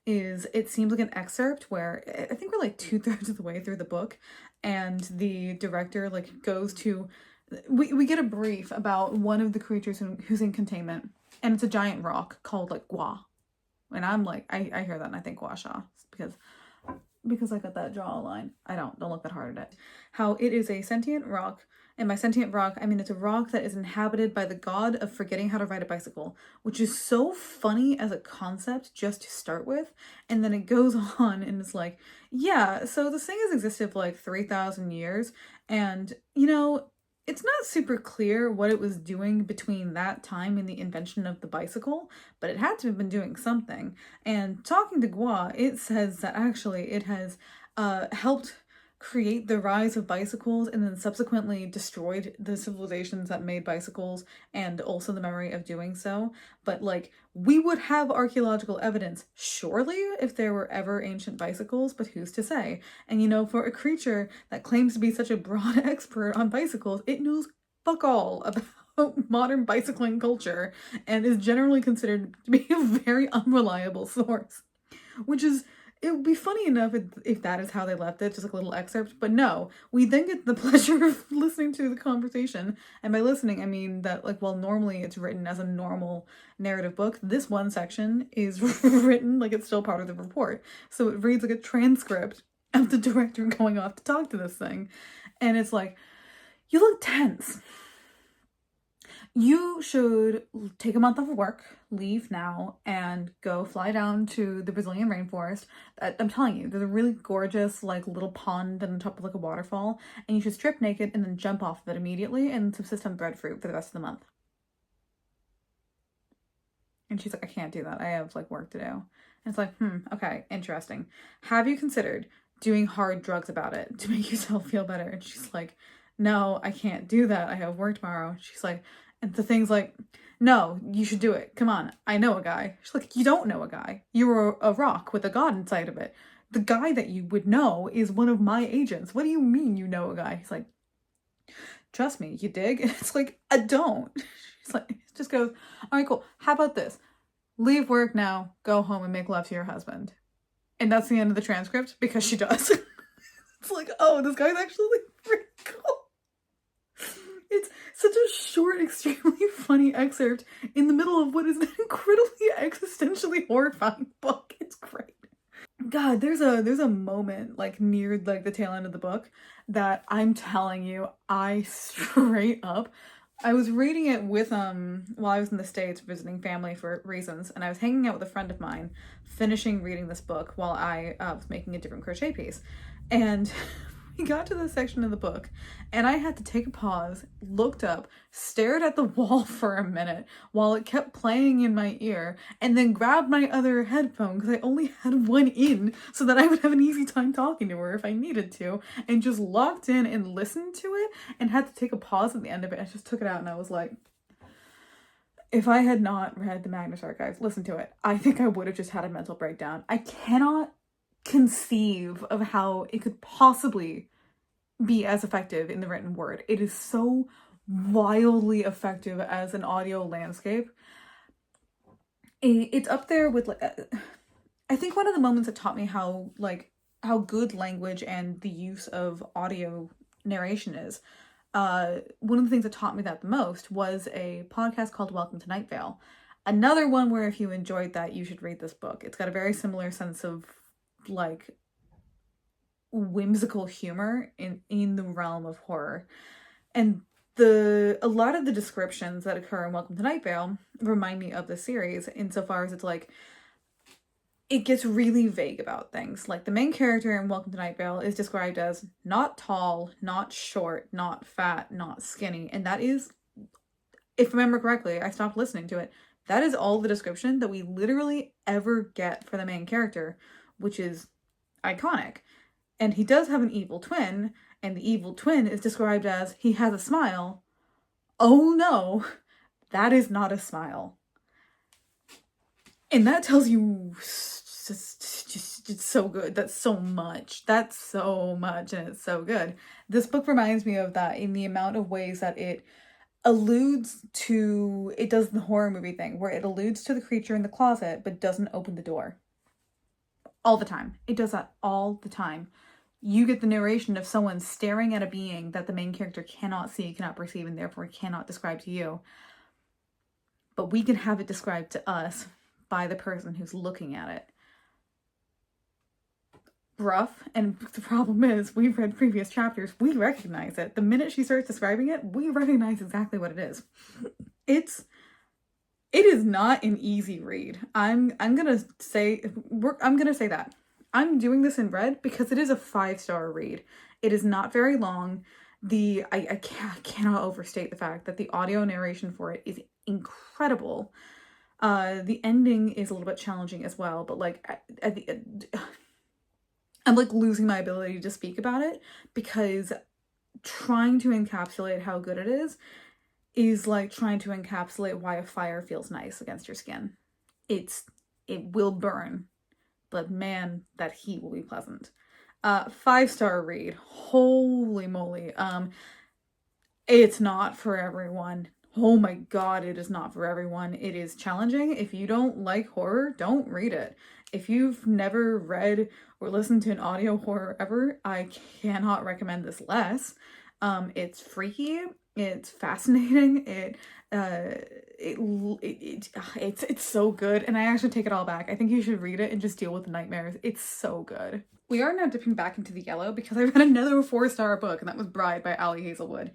is it seems like an excerpt where I think we're like 2/3 of the way through the book, and the director like goes to, we get a brief about one of the creatures who's in containment, and it's a giant rock called like Gua, and I'm like, I hear that and I think Gua Sha, because I got that jawline. Don't look that hard at it. How it is a sentient rock. And by sentient rock, I mean it's a rock that is inhabited by the god of forgetting how to ride a bicycle, which is so funny as a concept just to start with. And then it goes on and it's like, yeah, so this thing has existed for like 3,000 years. And, you know, it's not super clear what it was doing between that time and the invention of the bicycle, but it had to have been doing something. And talking to Gua, it says that actually it has helped create the rise of bicycles and then subsequently destroyed the civilizations that made bicycles and also the memory of doing so. But like, we would have archaeological evidence surely if there were ever ancient bicycles, but who's to say? And you know, for a creature that claims to be such a broad expert on bicycles, it knows fuck all about modern bicycling culture and is generally considered to be a very unreliable source, which is, it would be funny enough if that is how they left it, just like a little excerpt, but no, we then get the pleasure of listening to the conversation, and by listening, I mean that, like, while normally it's written as a normal narrative book, this one section is written like it's still part of the report, so it reads like a transcript of the director going off to talk to this thing, and it's like, you look tense. You should take a month off of work, leave now, and go fly down to the Brazilian rainforest. I'm telling you, there's a really gorgeous, like, little pond on top of, like, a waterfall, and you should strip naked and then jump off of it immediately and subsist on breadfruit for the rest of the month. And she's like, I can't do that. I have, like, work to do. And it's like, okay, interesting. Have you considered doing hard drugs about it to make yourself feel better? And she's like, no, I can't do that. I have work tomorrow. And she's like, and the thing's like, no, you should do it. Come on, I know a guy. She's like, you don't know a guy. You're a rock with a god inside of it. The guy that you would know is one of my agents. What do you mean you know a guy? He's like, trust me, you dig? And it's like, I don't. She's like, it just goes, all right, cool. How about this? Leave work now, go home and make love to your husband. And that's the end of the transcript because she does. It's like, oh, this guy's actually like pretty cool. It's such a short, extremely funny excerpt in the middle of what is an incredibly existentially horrifying book. It's great. God, there's a moment like near like the tail end of the book that I'm telling you, I straight up, I was reading it with while I was in the States visiting family for reasons, and I was hanging out with a friend of mine, finishing reading this book while I was making a different crochet piece, and we got to this section of the book, and I had to take a pause, looked up, stared at the wall for a minute while it kept playing in my ear, and then grabbed my other headphone because I only had one in so that I would have an easy time talking to her if I needed to, and just locked in and listened to it and had to take a pause at the end of it. I just took it out and I was like, if I had not read the Magnus Archives, listened to it, I think I would have just had a mental breakdown. I cannot conceive of how it could possibly be as effective in the written word. It is so wildly effective as an audio landscape. It's up there with like, I think one of the moments that taught me how good language and the use of audio narration is. One of the things that taught me that the most was a podcast called Welcome to Night Vale. Another one where if you enjoyed that, you should read this book. It's got a very similar sense of like whimsical humor in the realm of horror. And a lot of the descriptions that occur in Welcome to Night Vale remind me of the series insofar as it's like it gets really vague about things. Like the main character in Welcome to Night Vale is described as not tall, not short, not fat, not skinny. And that is, if I remember correctly, I stopped listening to it. That is all the description that we literally ever get for the main character, which is iconic. And he does have an evil twin, and the evil twin is described as he has a smile. Oh no, that is not a smile. And that tells you it's so good. That's so much, and it's so good. This book reminds me of that in the amount of ways that it does the horror movie thing, where it alludes to the creature in the closet, but doesn't open the door. All the time. It does that all the time. You get the narration of someone staring at a being that the main character cannot see, cannot perceive, and therefore cannot describe to you. But we can have it described to us by the person who's looking at it. Rough, and the problem is, we've read previous chapters, we recognize it. The minute she starts describing it, we recognize exactly what it is. It is not an easy read. I'm gonna say that. I'm doing this in red because it is a 5-star read. It is not very long. I cannot overstate the fact that the audio narration for it is incredible. The ending is a little bit challenging as well, but like I'm like losing my ability to speak about it because trying to encapsulate how good it is like trying to encapsulate why a fire feels nice against your skin. It will burn, but man, that heat will be pleasant. 5-star read. Holy moly. It's not for everyone. Oh my god, it is not for everyone. It is challenging. If you don't like horror, don't read it. If you've never read or listened to an audio horror ever, I cannot recommend this less. It's freaky. It's fascinating. It's so good. And I actually take it all back. I think you should read it and just deal with the nightmares. It's so good. We are now dipping back into the yellow because I read another 4-star book, and that was Bride by Ali Hazelwood.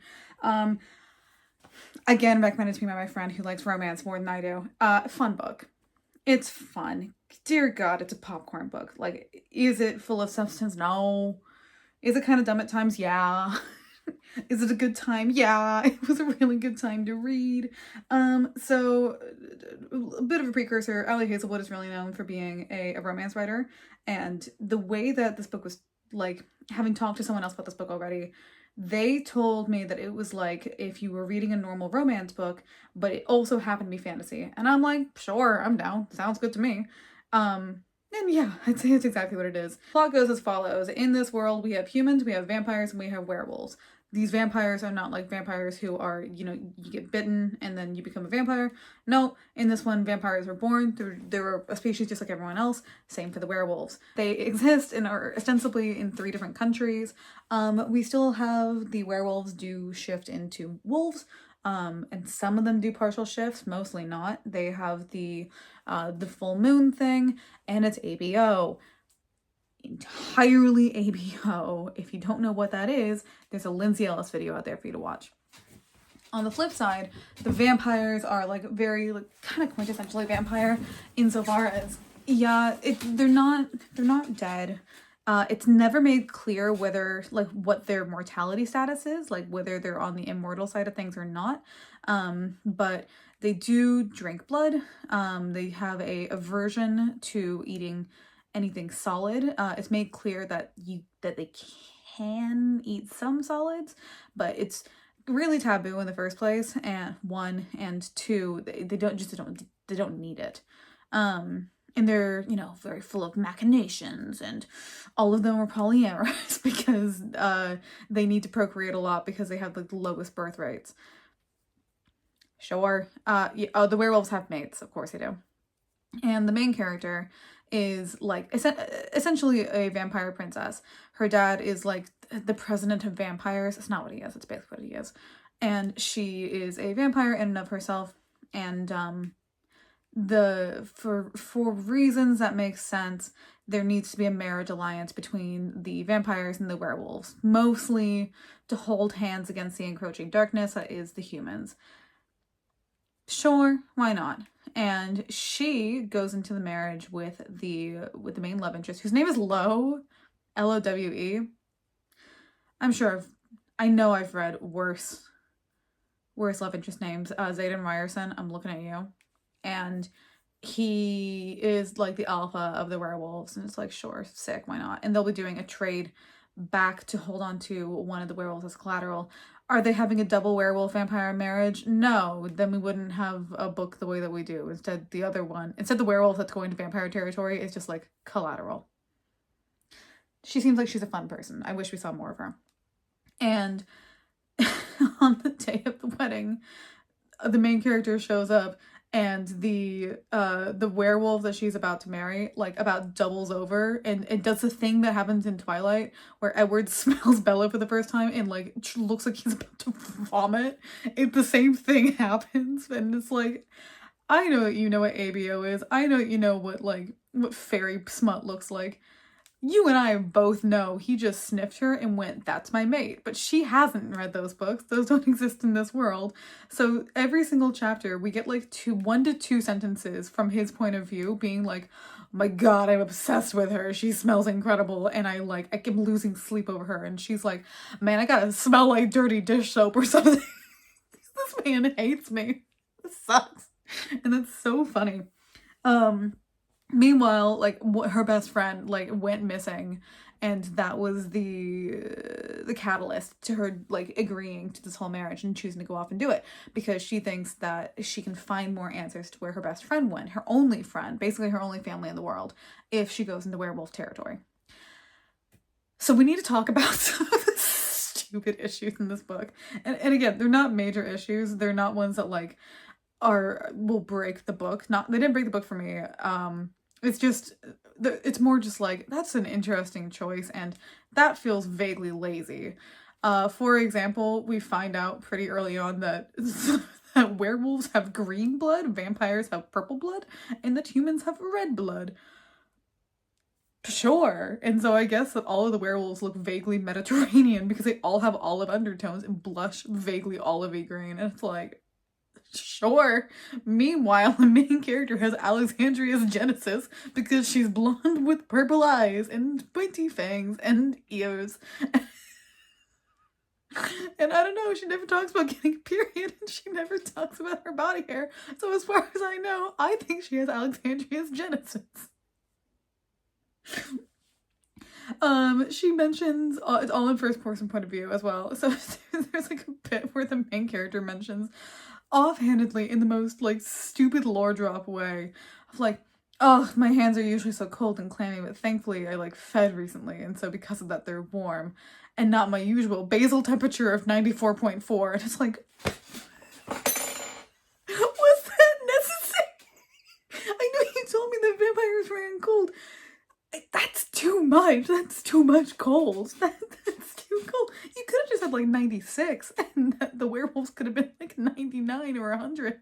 Again, recommended to me by my friend who likes romance more than I do. Fun book. It's fun. Dear God, it's a popcorn book. Like, is it full of substance? No. Is it kind of dumb at times? Yeah. Is it a good time? Yeah, it was a really good time to read. So a bit of a precursor. Ali Hazelwood is really known for being a romance writer, and the way that this book was, like, having talked to someone else about this book already, they told me that it was like if you were reading a normal romance book, but it also happened to be fantasy. And I'm like, sure, I'm down. Sounds good to me. And yeah, I'd say it's exactly what it is. Plot goes as follows. In this world, we have humans, we have vampires, and we have werewolves. These vampires are not like vampires who are, you get bitten and then you become a vampire. No, in this one, vampires were born. They're a species just like everyone else. Same for the werewolves. They exist and are ostensibly in 3 different countries. We still have the werewolves do shift into wolves. And some of them do partial shifts, mostly not. They have the full moon thing, and it's ABO. Entirely ABO. If you don't know what that is, there's a Lindsay Ellis video out there for you to watch. On the flip side, the vampires are like very kind of quintessentially vampire insofar as they're not dead. It's never made clear whether what their mortality status is, like whether they're on the immortal side of things or not. But they do drink blood. They have a aversion to eating anything solid. It's made clear that they can eat some solids, but it's really taboo in the first place. And 1 and 2, they don't need it. And they're very full of machinations, and all of them are polyamorous because they need to procreate a lot because they have the lowest birth rates. Sure. The werewolves have mates, of course they do. And the main character is essentially a vampire princess. Her dad is like the president of vampires. It's not what he is, it's basically what he is. And she is a vampire in and of herself, and for reasons that make sense, there needs to be a marriage alliance between the vampires and the werewolves, mostly to hold hands against the encroaching darkness that is the humans. Sure, why not? And she goes into the marriage with the main love interest, whose name is Lowe, Lowe. I'm sure I know I've read worse love interest names. Zayden Ryerson, I'm looking at you. And he is like the alpha of the werewolves, and it's like, sure, sick, why not? And they'll be doing a trade back to hold on to one of the werewolves as collateral. Are they having a double werewolf vampire marriage? No, then we wouldn't have a book the way that we do. Instead, the werewolf that's going to vampire territory is just like collateral. She seems like she's a fun person. I wish we saw more of her. And on the day of the wedding, the main character shows up, and the werewolf that she's about to marry, like, about doubles over and it does the thing that happens in Twilight where Edward smells Bella for the first time and like looks like he's about to vomit. The same thing happens, and it's like, I know that you know what ABO is. I know that you know what fairy smut looks like. You and I both know he just sniffed her and went, that's my mate. But she hasn't read those books. Those don't exist in this world. So every single chapter, we get like 1 to 2 sentences from his point of view being like, oh my God, I'm obsessed with her. She smells incredible. And I am losing sleep over her. And she's like, man, I gotta smell like dirty dish soap or something. This man hates me. This sucks. And that's so funny. Meanwhile, her best friend went missing, and that was the catalyst to her agreeing to this whole marriage and choosing to go off and do it, because she thinks that she can find more answers to where her best friend went, her only friend, basically her only family in the world, if she goes into werewolf territory. So we need to talk about some of the stupid issues in this book, and again, they're not major issues. They're not ones that will break the book. They didn't break the book for me. It's more just that's an interesting choice, and that feels vaguely lazy. For example, we find out pretty early on that werewolves have green blood, vampires have purple blood, and that humans have red blood. Sure. And so I guess that all of the werewolves look vaguely Mediterranean because they all have olive undertones and blush vaguely olivey green, and it's like, sure. Meanwhile, the main character has Alexandria's genesis because she's blonde with purple eyes and pointy fangs and ears. And I don't know, she never talks about getting a period, and she never talks about her body hair. So as far as I know, I think she has Alexandria's genesis. She mentions, it's all in first person point of view as well. So there's a bit where the main character mentions offhandedly, in the most stupid lore drop way, of oh, my hands are usually so cold and clammy, but thankfully I fed recently, and so because of that they're warm and not my usual basal temperature of 94.4. And it's like, was that necessary? I know you told me that vampires ran cold. That's too much. That's too much cold. That's too cold. You could have just had 96, and the werewolves could have been 99 or 100.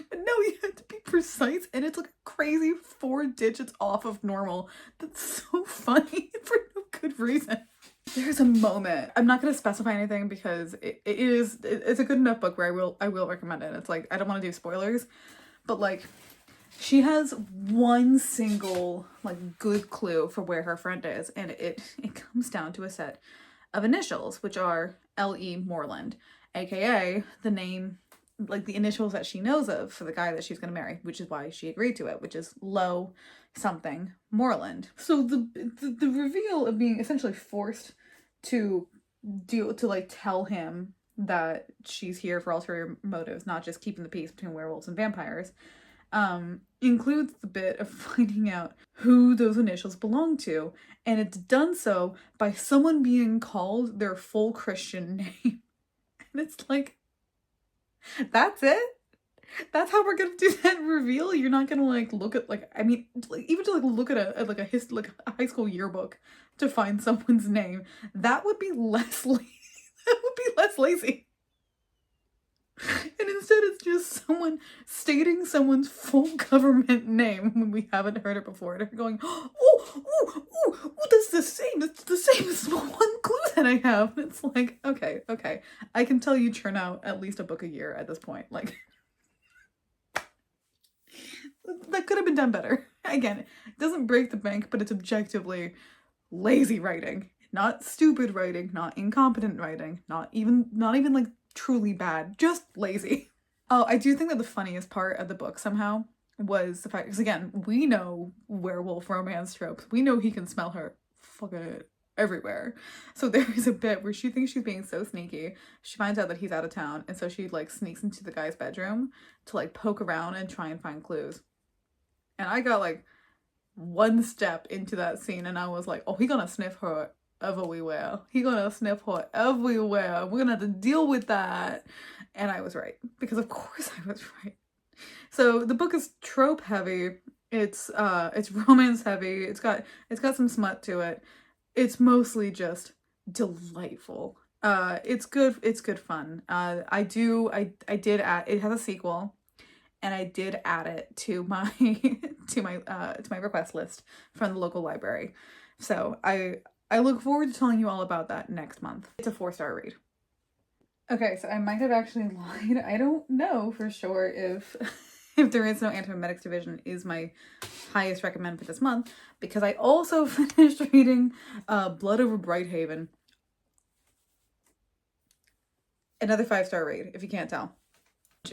But no, you have to be precise, and it's a crazy 4 digits off of normal. That's so funny for no good reason. There's a moment. I'm not going to specify anything because it's a good enough book where I will recommend it. It's I don't want to do spoilers, but she has one single good clue for where her friend is, and it comes down to a set of initials, which are L.E. Moreland, aka the name, the initials that she knows of for the guy that she's going to marry, which is why she agreed to it, which is Low something Moreland. So the reveal of being essentially forced to tell him that she's here for ulterior motives, not just keeping the peace between werewolves and vampires, includes the bit of finding out who those initials belong to, and it's done so by someone being called their full Christian name. And it's that's it? That's how we're gonna do that reveal? You're not gonna look at even to look at a high school yearbook to find someone's name. That would be less lazy. And instead it's just someone stating someone's full government name when we haven't heard it before. And they're going, oh, that's the same. It's the same as the one clue that I have. And it's like, okay. I can tell you churn out at least a book a year at this point. Like, that could have been done better. Again, it doesn't break the bank, but it's objectively lazy writing. Not stupid writing, not incompetent writing, not even like truly bad, just lazy. Oh, I do think that the funniest part of the book somehow was the fact, because again, we know werewolf romance tropes. We know he can smell her fucking everywhere. So there is a bit where she thinks she's being so sneaky. She finds out that he's out of town, and so she like sneaks into the guy's bedroom to like poke around and try and find clues. And I got like one step into that scene and I was like, oh, he gonna sniff her everywhere. He gonna sniff her everywhere. We're gonna have to deal with that. And I was right, because of course I was right. So the book is trope heavy. It's romance heavy. It's got some smut to it. It's mostly just delightful. It's good fun. I did add, it has a sequel, and I did add it to my to my request list from the local library. So I look forward to telling you all about that next month. It's a 4-star read. Okay, so I might have actually lied. I don't know for sure if There Is No Antimemetics Division is my highest recommend for this month, because I also finished reading Blood Over Brighthaven. Another 5-star read, if you can't tell.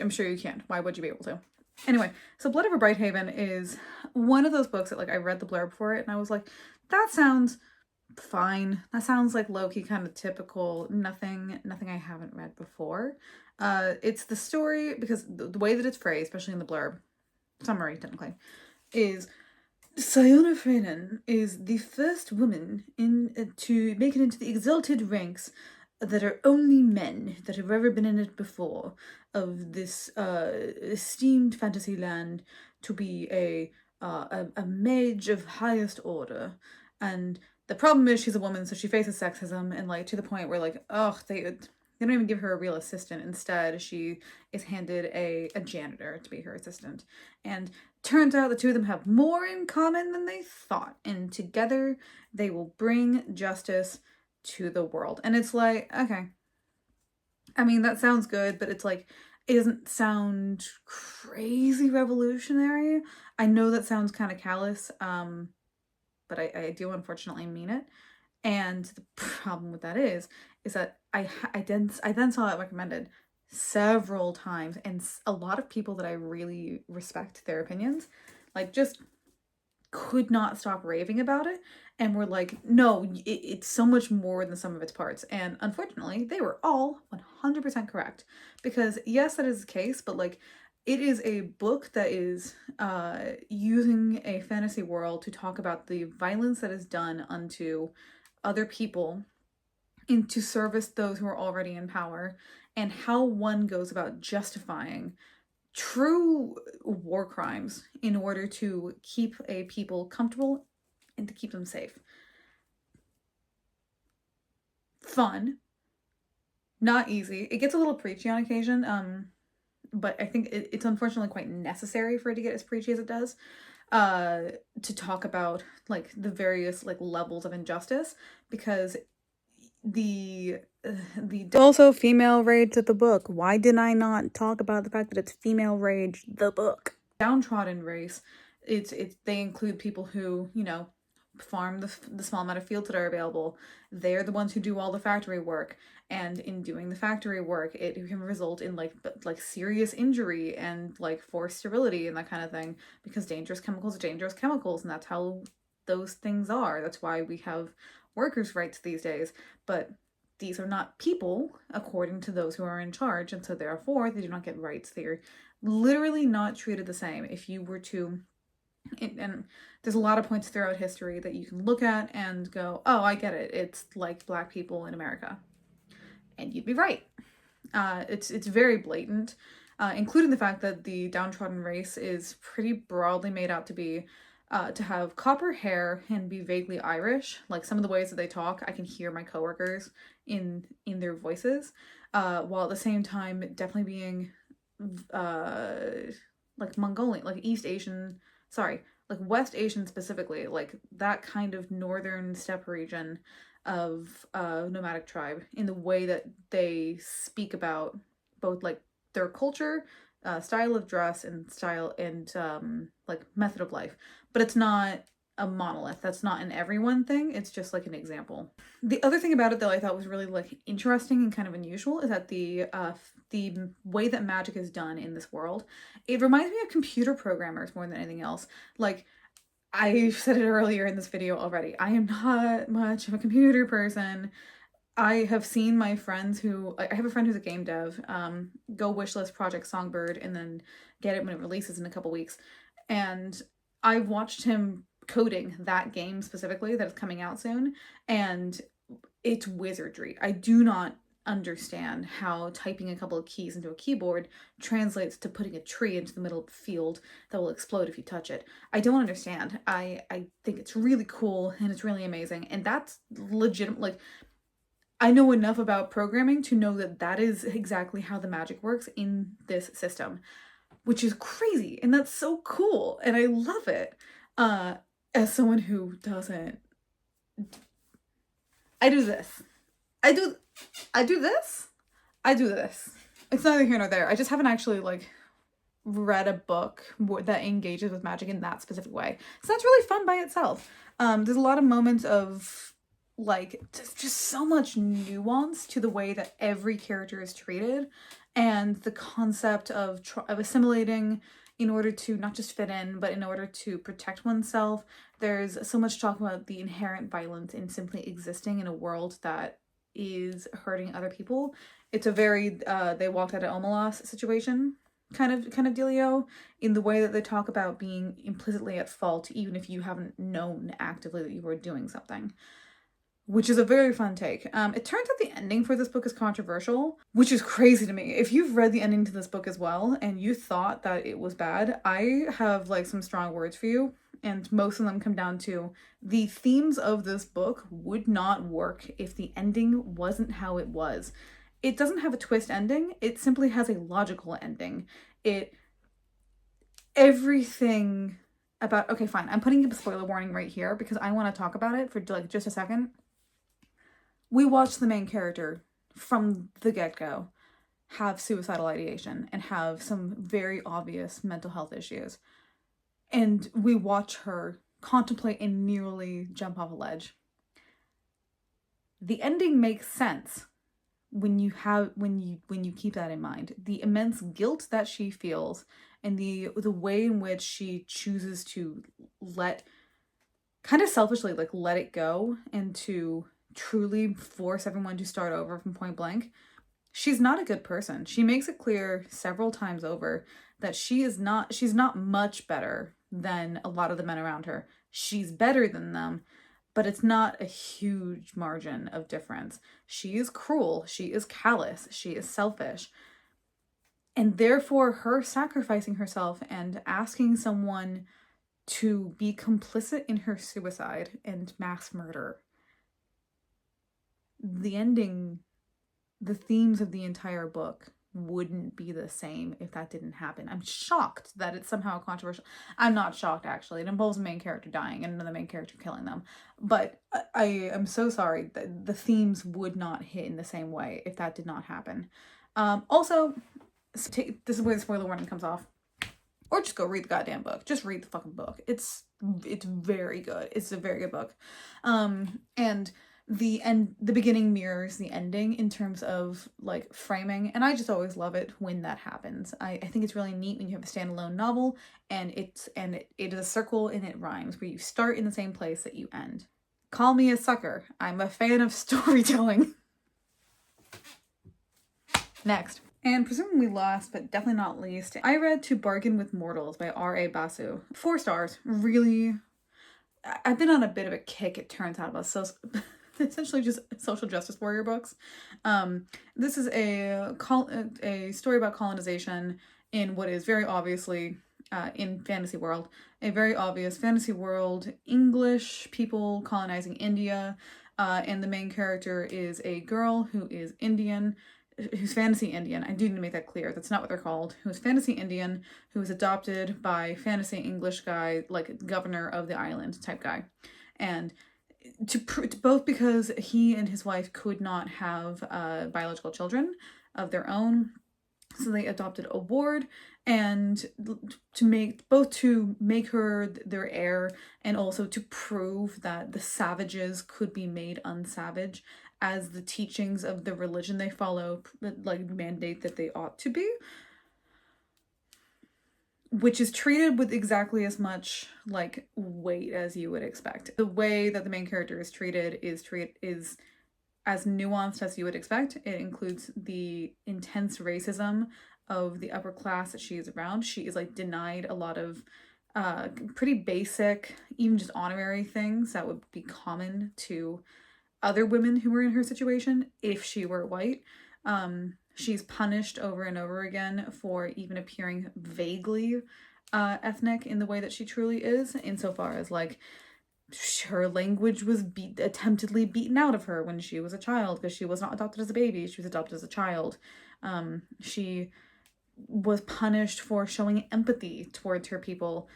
I'm sure you can't. Why would you be able to? Anyway, so Blood Over Brighthaven is one of those books that, like, I read the blurb for it and I was like, that sounds fine. That sounds like low-key kind of typical. Nothing I haven't read before. It's the story, because the way that it's phrased, especially in the blurb, summary technically, is Siona Frenan is the first woman to make it into the exalted ranks that are only men that have ever been in it before, of this esteemed fantasy land, to be a mage of highest order. And the problem is she's a woman, so she faces sexism, and like to the point where like, oh, they don't even give her a real assistant. Instead, she is handed a janitor to be her assistant. And turns out the two of them have more in common than they thought, and together they will bring justice to the world. And it's like, okay, I mean, that sounds good, but it's like, it doesn't sound crazy revolutionary. I know that sounds kind of callous, but I do unfortunately mean it. And the problem with that is that I then saw it recommended several times, and a lot of people that I really respect their opinions, like, just could not stop raving about it, and were like, no, it's so much more than the sum of its parts. And unfortunately, they were all 100% correct, because yes, that is the case, but like, it is a book that is using a fantasy world to talk about the violence that is done unto other people into service those who are already in power, and how one goes about justifying true war crimes in order to keep a people comfortable and to keep them safe. Fun. Not easy. It gets a little preachy on occasion, but I think it's unfortunately quite necessary for it to get as preachy as it does, to talk about like the various like levels of injustice, because the also female rage of the book. Why did I not talk about the fact that it's female rage the book? Downtrodden race. It's they include people who, you know, farm the small amount of fields that are available. They're the ones who do all the factory work, and in doing the factory work, it can result in like serious injury and like forced sterility and that kind of thing, because dangerous chemicals are dangerous chemicals, and that's how those things are. That's why we have workers' rights these days. But these are not people according to those who are in charge, and so therefore they do not get rights. They are literally not treated the same. If you were to, and there's a lot of points throughout history that you can look at and go, oh, I get it, it's like Black people in America, and you'd be right. It's very blatant, including the fact that the downtrodden race is pretty broadly made out to be to have copper hair and be vaguely Irish. Like, some of the ways that they talk, I can hear my coworkers in their voices. while at the same time definitely being like Mongolian, like East Asian, sorry, like West Asian specifically, like that kind of northern steppe region of nomadic tribe, in the way that they speak about both like their culture, style of dress, and style and like method of life. But it's not a monolith. That's not an everyone thing. It's just like an example. The other thing about it that I thought was really like interesting and kind of unusual is that the way that magic is done in this world, it reminds me of computer programmers more than anything else. Like, I said it earlier in this video already, I am not much of a computer person. I have seen my friends who, I have a friend who's a game dev, go wishlist Project Songbird and then get it when it releases in a couple weeks. And I've watched him coding that game specifically that is coming out soon, and it's wizardry. I do not understand how typing a couple of keys into a keyboard translates to putting a tree into the middle of the field that will explode if you touch it. I don't understand. I think it's really cool and it's really amazing, and that's legitimate. Like, I know enough about programming to know that that is exactly how the magic works in this system, which is crazy, and that's so cool, and I love it. As someone who doesn't, I do this. I do this. I do this. It's neither here nor there. I just haven't actually like read a book that engages with magic in that specific way. So that's really fun by itself. There's a lot of moments of like just so much nuance to the way that every character is treated, and the concept of assimilating in order to not just fit in, but in order to protect oneself. There's so much talk about the inherent violence in simply existing in a world that is hurting other people. It's a very they walked out of Omelas situation kind of dealio, in the way that they talk about being implicitly at fault even if you haven't known actively that you were doing something, which is a very fun take. It turns out the ending for this book is controversial, which is crazy to me. If you've read the ending to this book as well and you thought that it was bad, I have like some strong words for you, and most of them come down to the themes of this book would not work if the ending wasn't how it was. It doesn't have a twist ending, it simply has a logical ending. Everything about, okay, fine, I'm putting a spoiler warning right here because I want to talk about it for like just a second. We watch the main character from the get-go have suicidal ideation and have some very obvious mental health issues. And we watch her contemplate and nearly jump off a ledge. The ending makes sense when you keep that in mind. The immense guilt that she feels and the way in which she chooses to kind of selfishly let it go and to truly force everyone to start over from point blank. She's not a good person. She makes it clear several times over that she's not much better than a lot of the men around her. She's better than them, but it's not a huge margin of difference. She is cruel, she is callous, she is selfish. And therefore her sacrificing herself and asking someone to be complicit in her suicide and mass murder, the ending, the themes of the entire book wouldn't be the same if that didn't happen. I'm shocked that it's somehow controversial. I'm not shocked, actually. It involves a main character dying and another main character killing them. But I am so sorry that the themes would not hit in the same way if that did not happen. Also, this is where the spoiler warning comes off. Or just go read the goddamn book. Just read the fucking book. It's very good. It's a very good book. And the beginning mirrors the ending in terms of like framing, and I just always love it when that happens. I think it's really neat when you have a standalone novel and it is a circle and it rhymes, where you start in the same place that you end. Call me a sucker. I'm a fan of storytelling. Next. And presumably last, but definitely not least, I read To Bargain with Mortals by RA Basu. 4 stars. Really, I've been on a bit of a kick, it turns out, about essentially just social justice warrior books. This is a story about colonization in what is very obviously, in fantasy world, a very obvious fantasy world, English people colonizing India, and the main character is a girl who is Indian, who's fantasy Indian. I do need to make that clear. That's not what they're called. Who's fantasy Indian, who was adopted by fantasy English guy, like governor of the island type guy. And both because he and his wife could not have biological children of their own, so they adopted a ward, and to make her their heir, and also to prove that the savages could be made unsavage, as the teachings of the religion they follow like mandate that they ought to be, which is treated with exactly as much like weight as you would expect. The way that the main character is treated is as nuanced as you would expect. It includes the intense racism of the upper class that she is around. She is like denied a lot of pretty basic, even just honorary things that would be common to other women who were in her situation if she were white. She's punished over and over again for even appearing vaguely ethnic in the way that she truly is, insofar as like her language was attemptedly beaten out of her when she was a child, because she was not adopted as a baby, she was adopted as a child. She was punished for showing empathy towards her people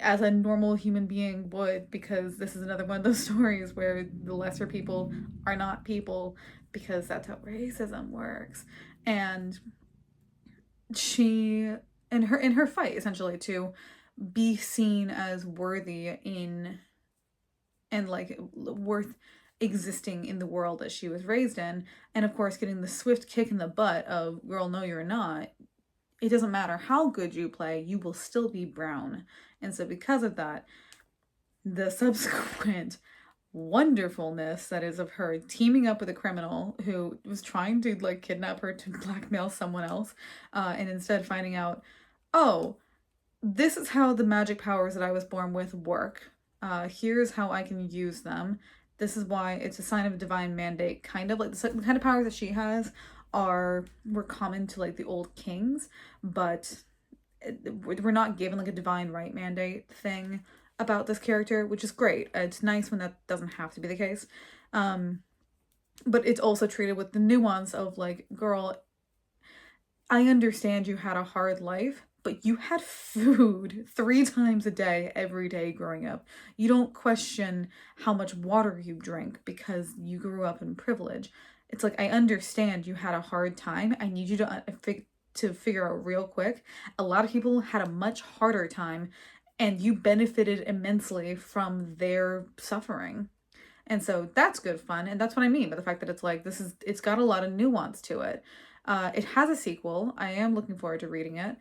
as a normal human being would, because this is another one of those stories where the lesser people are not people, because that's how racism works. And she, in her fight essentially to be seen as worthy and like worth existing in the world that she was raised in, and of course getting the swift kick in the butt of, girl, no you're not, it doesn't matter how good you play, you will still be brown. And so because of that, the subsequent wonderfulness that is of her teaming up with a criminal who was trying to like kidnap her to blackmail someone else, and instead finding out, oh, this is how the magic powers that I was born with work. Here's how I can use them. This is why it's a sign of a divine mandate, kind of like the kind of powers that she has were common to like the old kings, but we're not given like a divine right mandate thing about this character, which is great. It's nice when that doesn't have to be the case. But it's also treated with the nuance of like, girl, I understand you had a hard life, but you had food 3 times a day, every day growing up. You don't question how much water you drink because you grew up in privilege. It's like, I understand you had a hard time. I need you to figure out real quick. A lot of people had a much harder time, and you benefited immensely from their suffering. And so that's good fun. And that's what I mean by the fact that it's like, it's got a lot of nuance to it. It has a sequel. I am looking forward to reading it.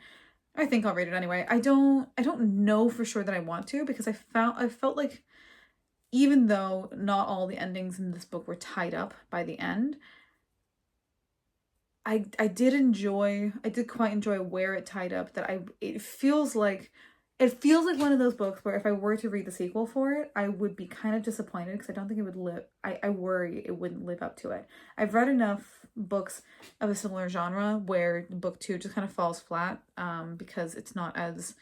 I think I'll read it anyway. I don't know for sure that I want to, because I felt like, even though not all the endings in this book were tied up by the end, I did quite enjoy where it tied up. It feels like one of those books where if I were to read the sequel for it, I would be kind of disappointed, because I don't think it would live. I worry it wouldn't live up to it. I've read enough books of a similar genre where book 2 just kind of falls flat, because it's not as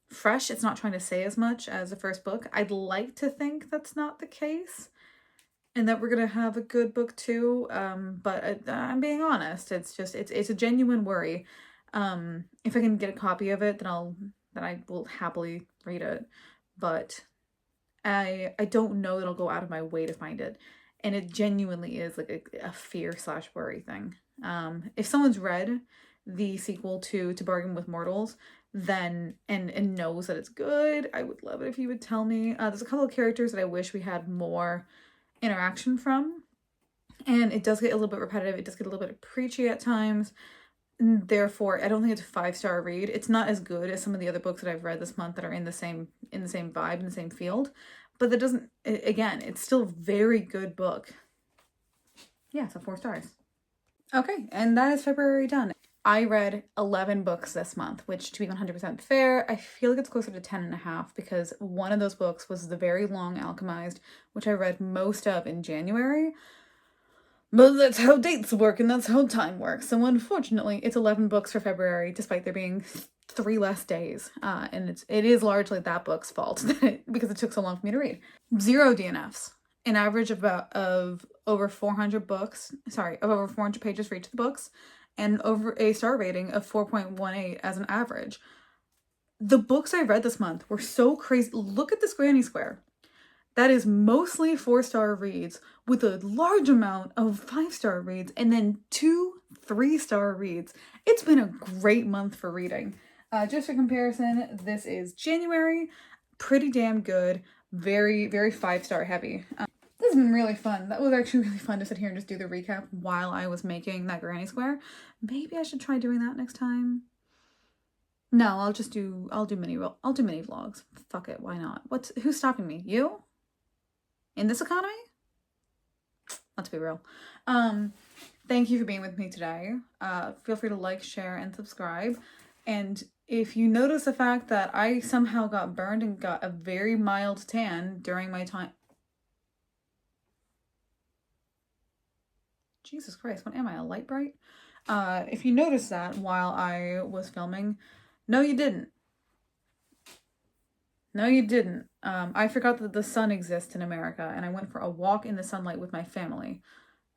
fresh. It's not trying to say as much as the first book. I'd like to think that's not the case, and that we're gonna have a good book 2. But I'm being honest. It's a genuine worry. If I can get a copy of it, then I will happily read it. But I don't know that I'll go out of my way to find it. And it genuinely is like a fear/worry thing. If someone's read the sequel to Bargain with Mortals, then and knows that it's good, I would love it if you would tell me. There's a couple of characters that I wish we had more interaction from, and it does get a little bit repetitive. It does get a little bit preachy at times. Therefore, I don't think it's a 5-star read. It's not as good as some of the other books that I've read this month that are in the same vibe, in the same field. But that doesn't, again, it's still a very good book. Yeah, so 4 stars. Okay, and that is February done. I read 11 books this month, which, to be 100% fair, I feel like it's closer to 10.5, because one of those books was the very long Alchemized, which I read most of in January. But that's how dates work, and that's how time works. So unfortunately, it's 11 books for February, despite there being 3 less days. And it is largely that book's fault, because it took so long for me to read. 0 DNFs. An average of over 400 pages for each of the books, and over a star rating of 4.18 as an average. The books I read this month were so crazy. Look at this Granny Square. That is mostly 4-star reads with a large amount of 5-star reads and then 2 3-star reads. It's been a great month for reading. Just for comparison, this is January. Pretty damn good. Very, very 5-star heavy. This has been really fun. That was actually really fun to sit here and just do the recap while I was making that Granny Square. Maybe I should try doing that next time. No, I'll do mini vlogs. Fuck it, why not? Who's stopping me? You? In this economy? Let's be real. Thank you for being with me today. Feel free to like, share, and subscribe. And if you notice the fact that I somehow got burned and got a very mild tan during my time... Jesus Christ, what am I, a light bright? If you noticed that while I was filming, no you didn't. No you didn't. I forgot that the sun exists in America and I went for a walk in the sunlight with my family.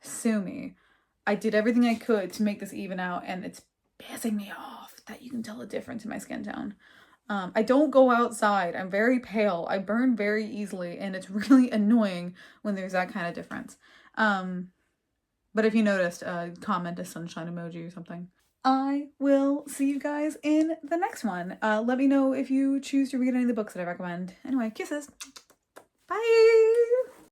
Sue me. I did everything I could to make this even out and it's pissing me off that you can tell a difference in my skin tone. I don't go outside. I'm very pale. I burn very easily and it's really annoying when there's that kind of difference. But if you noticed, comment a sunshine emoji or something. I will see you guys in the next one. Let me know if you choose to read any of the books that I recommend. Anyway, kisses. Bye!